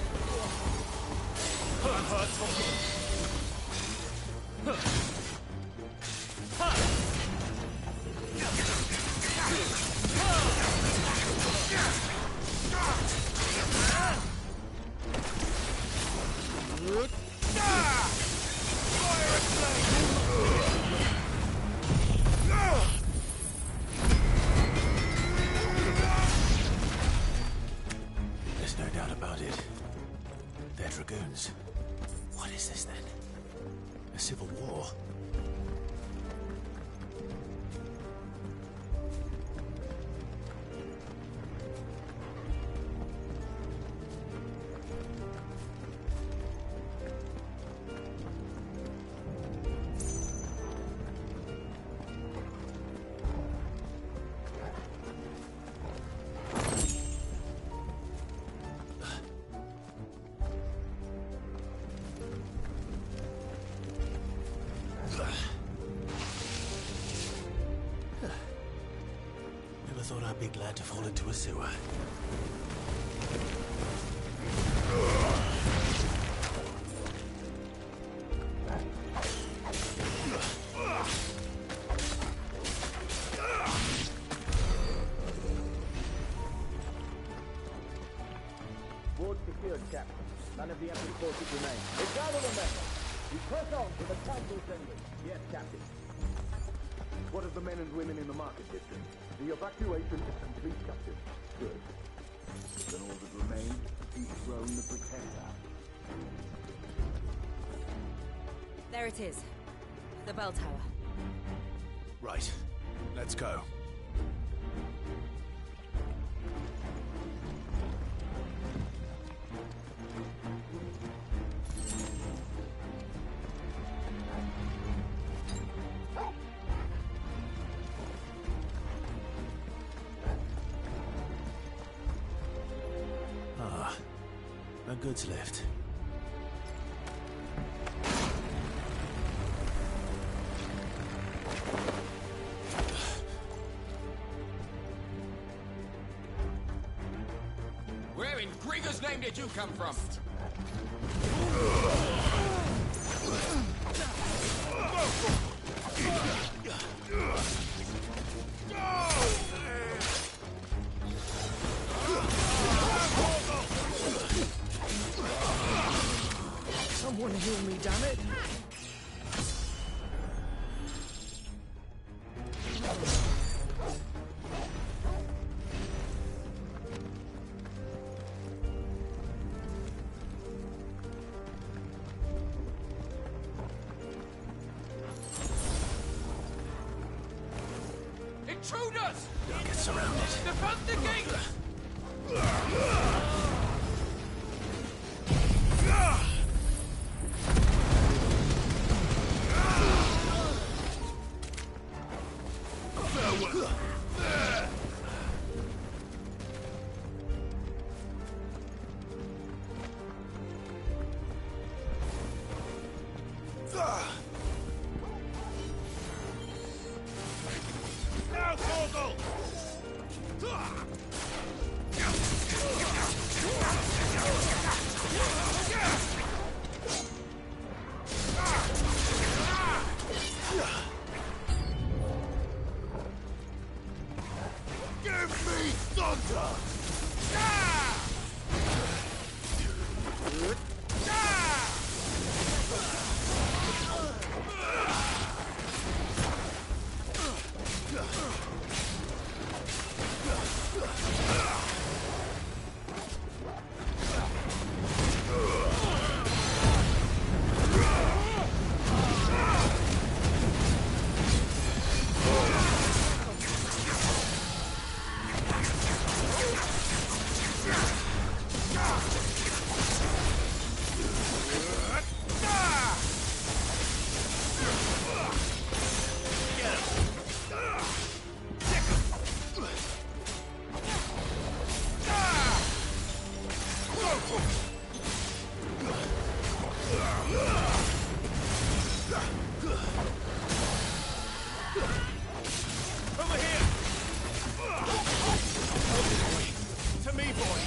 I'm hurt, Torgal.
There's no doubt about it. They're dragoons. What is this then? A civil war? Never thought I'd be glad to fall into a sewer.
Ward secured, Captain. None of the empty forces remain. We gather the men. We press on to the council assembly. Yes, Captain. What of the men and women in the market district? The evacuation is complete, Captain. Good. Then all that remains is to dethrone the Pretender.
There it is. The bell tower.
Right. Let's go. Ah, no goods left.
Where in Grieger's name did you come from?
Someone heal me, damn it!
Intruders!
Don't get surrounded.
Defend the gate!
Now, Torgal! Give me thunder! Over here! To me, boy!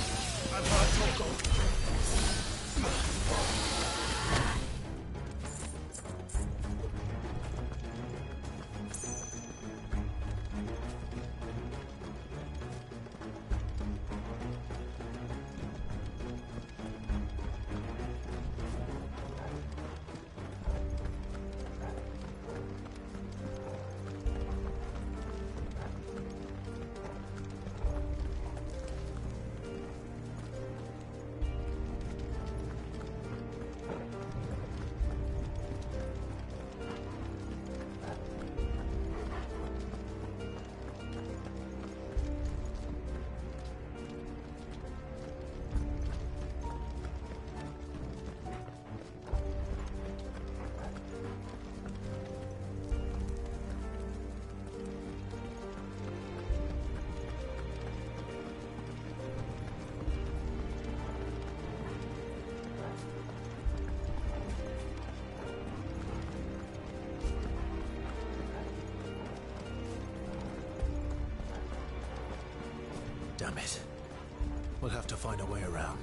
I've heard Torgal.
Damn it. We'll have to find a way around.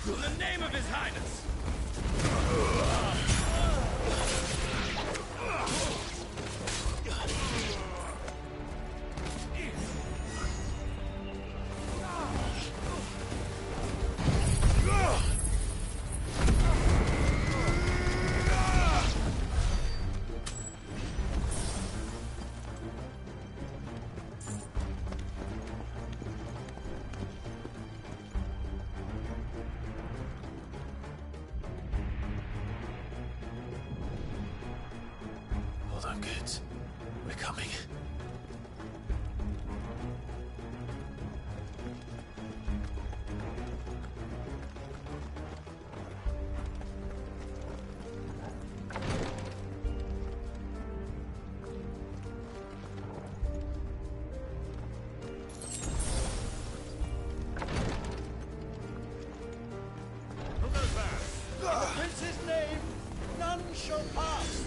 In the name of His Highness!
Hold on, kids. We're coming.
In the prince's name, none shall pass.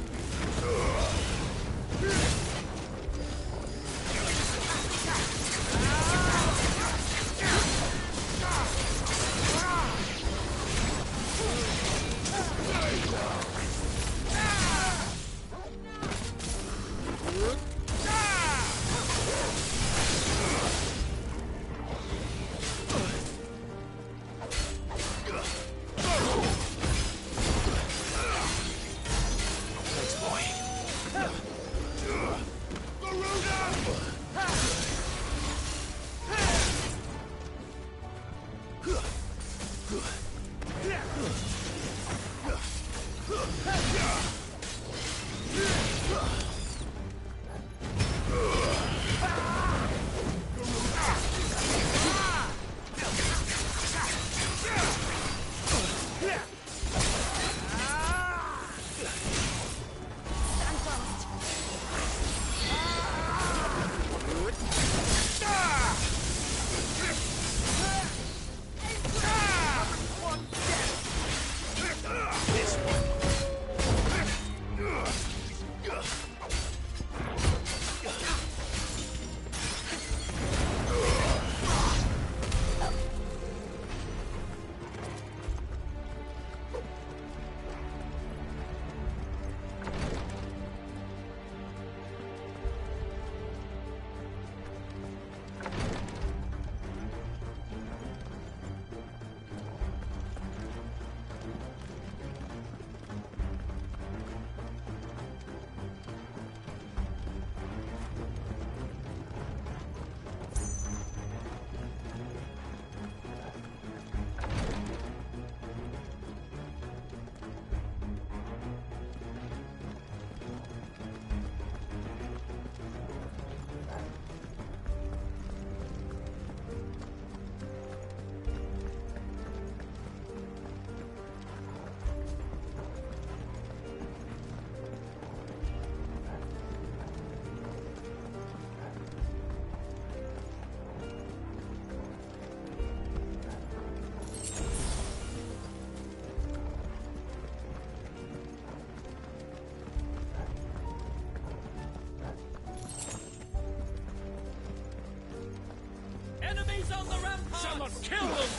Enemies on the rampart! Someone kill them!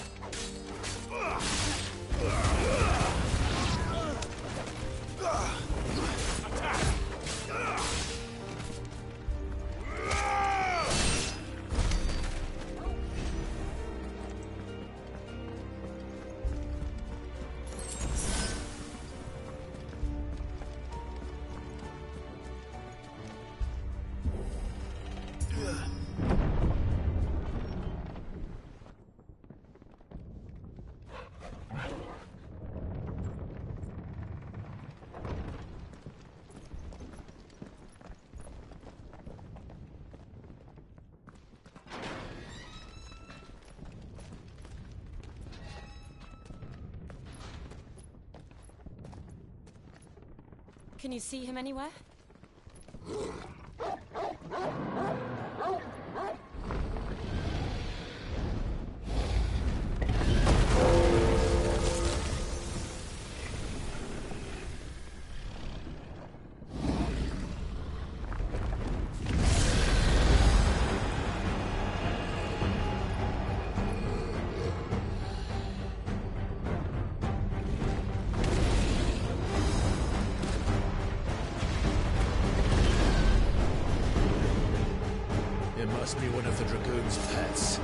Attack!
Can you see him anywhere?
It must be one of the Dragoon's pets.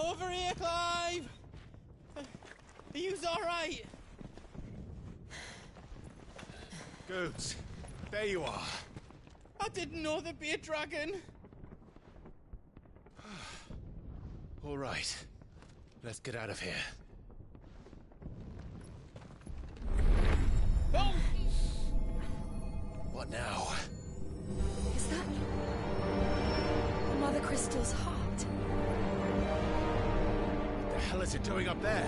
Over here, Clive! Are you alright?
Goods, there you are.
I didn't know there'd be a dragon.
All right. Let's get out of here.
Oh!
What now?
Is that Mother Crystal's heart?
What the hell is it doing up there?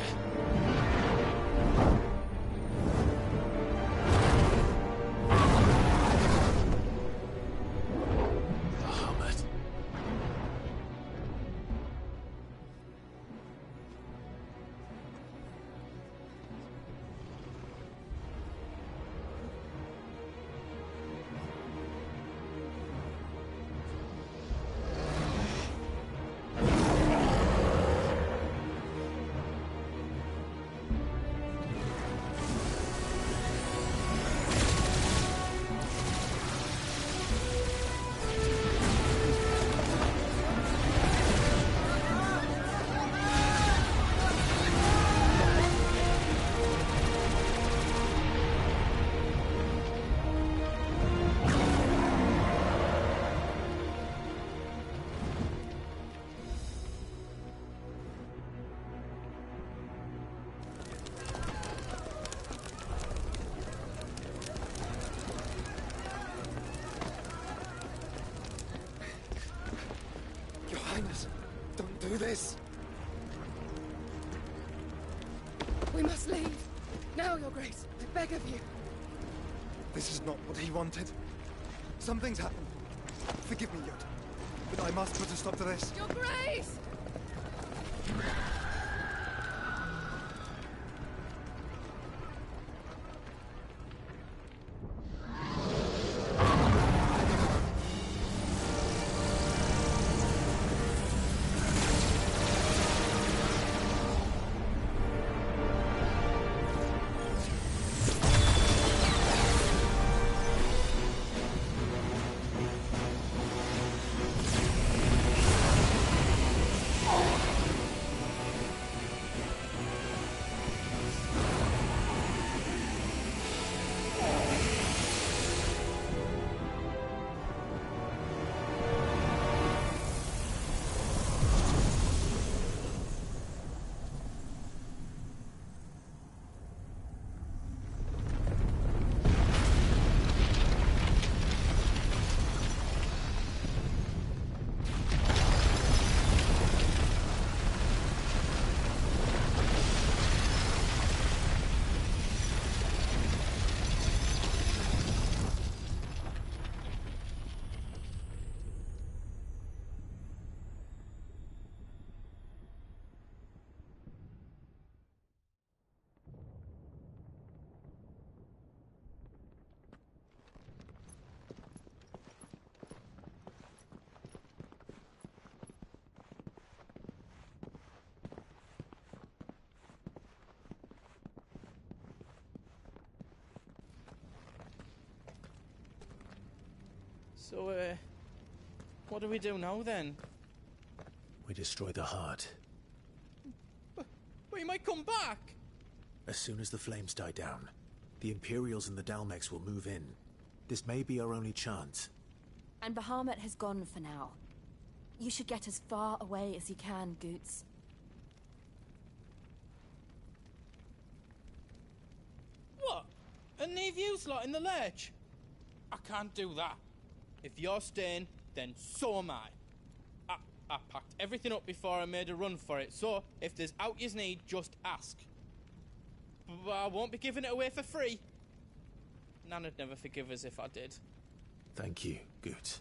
Bahamut.
Your Highness, don't do this.
We must leave. Now, Your Grace. I beg of you.
This is not what he wanted. Something's happened. Forgive me, Yod, but I must put a stop to this.
Your Grace!
So, what do we do now then?
We destroy the heart.
But he might come back!
As soon as the flames die down, the Imperials and the Dalmex will move in. This may be our only chance.
And Bahamut has gone for now. You should get as far away as you can, Goots.
What? And leave you lot in the lurch? I can't do that. If you're staying, then so am I. I packed everything up before I made a run for it, so if there's out yous need, just ask. But I won't be giving it away for free. Nana'd never forgive us if I did.
Thank you, Goots.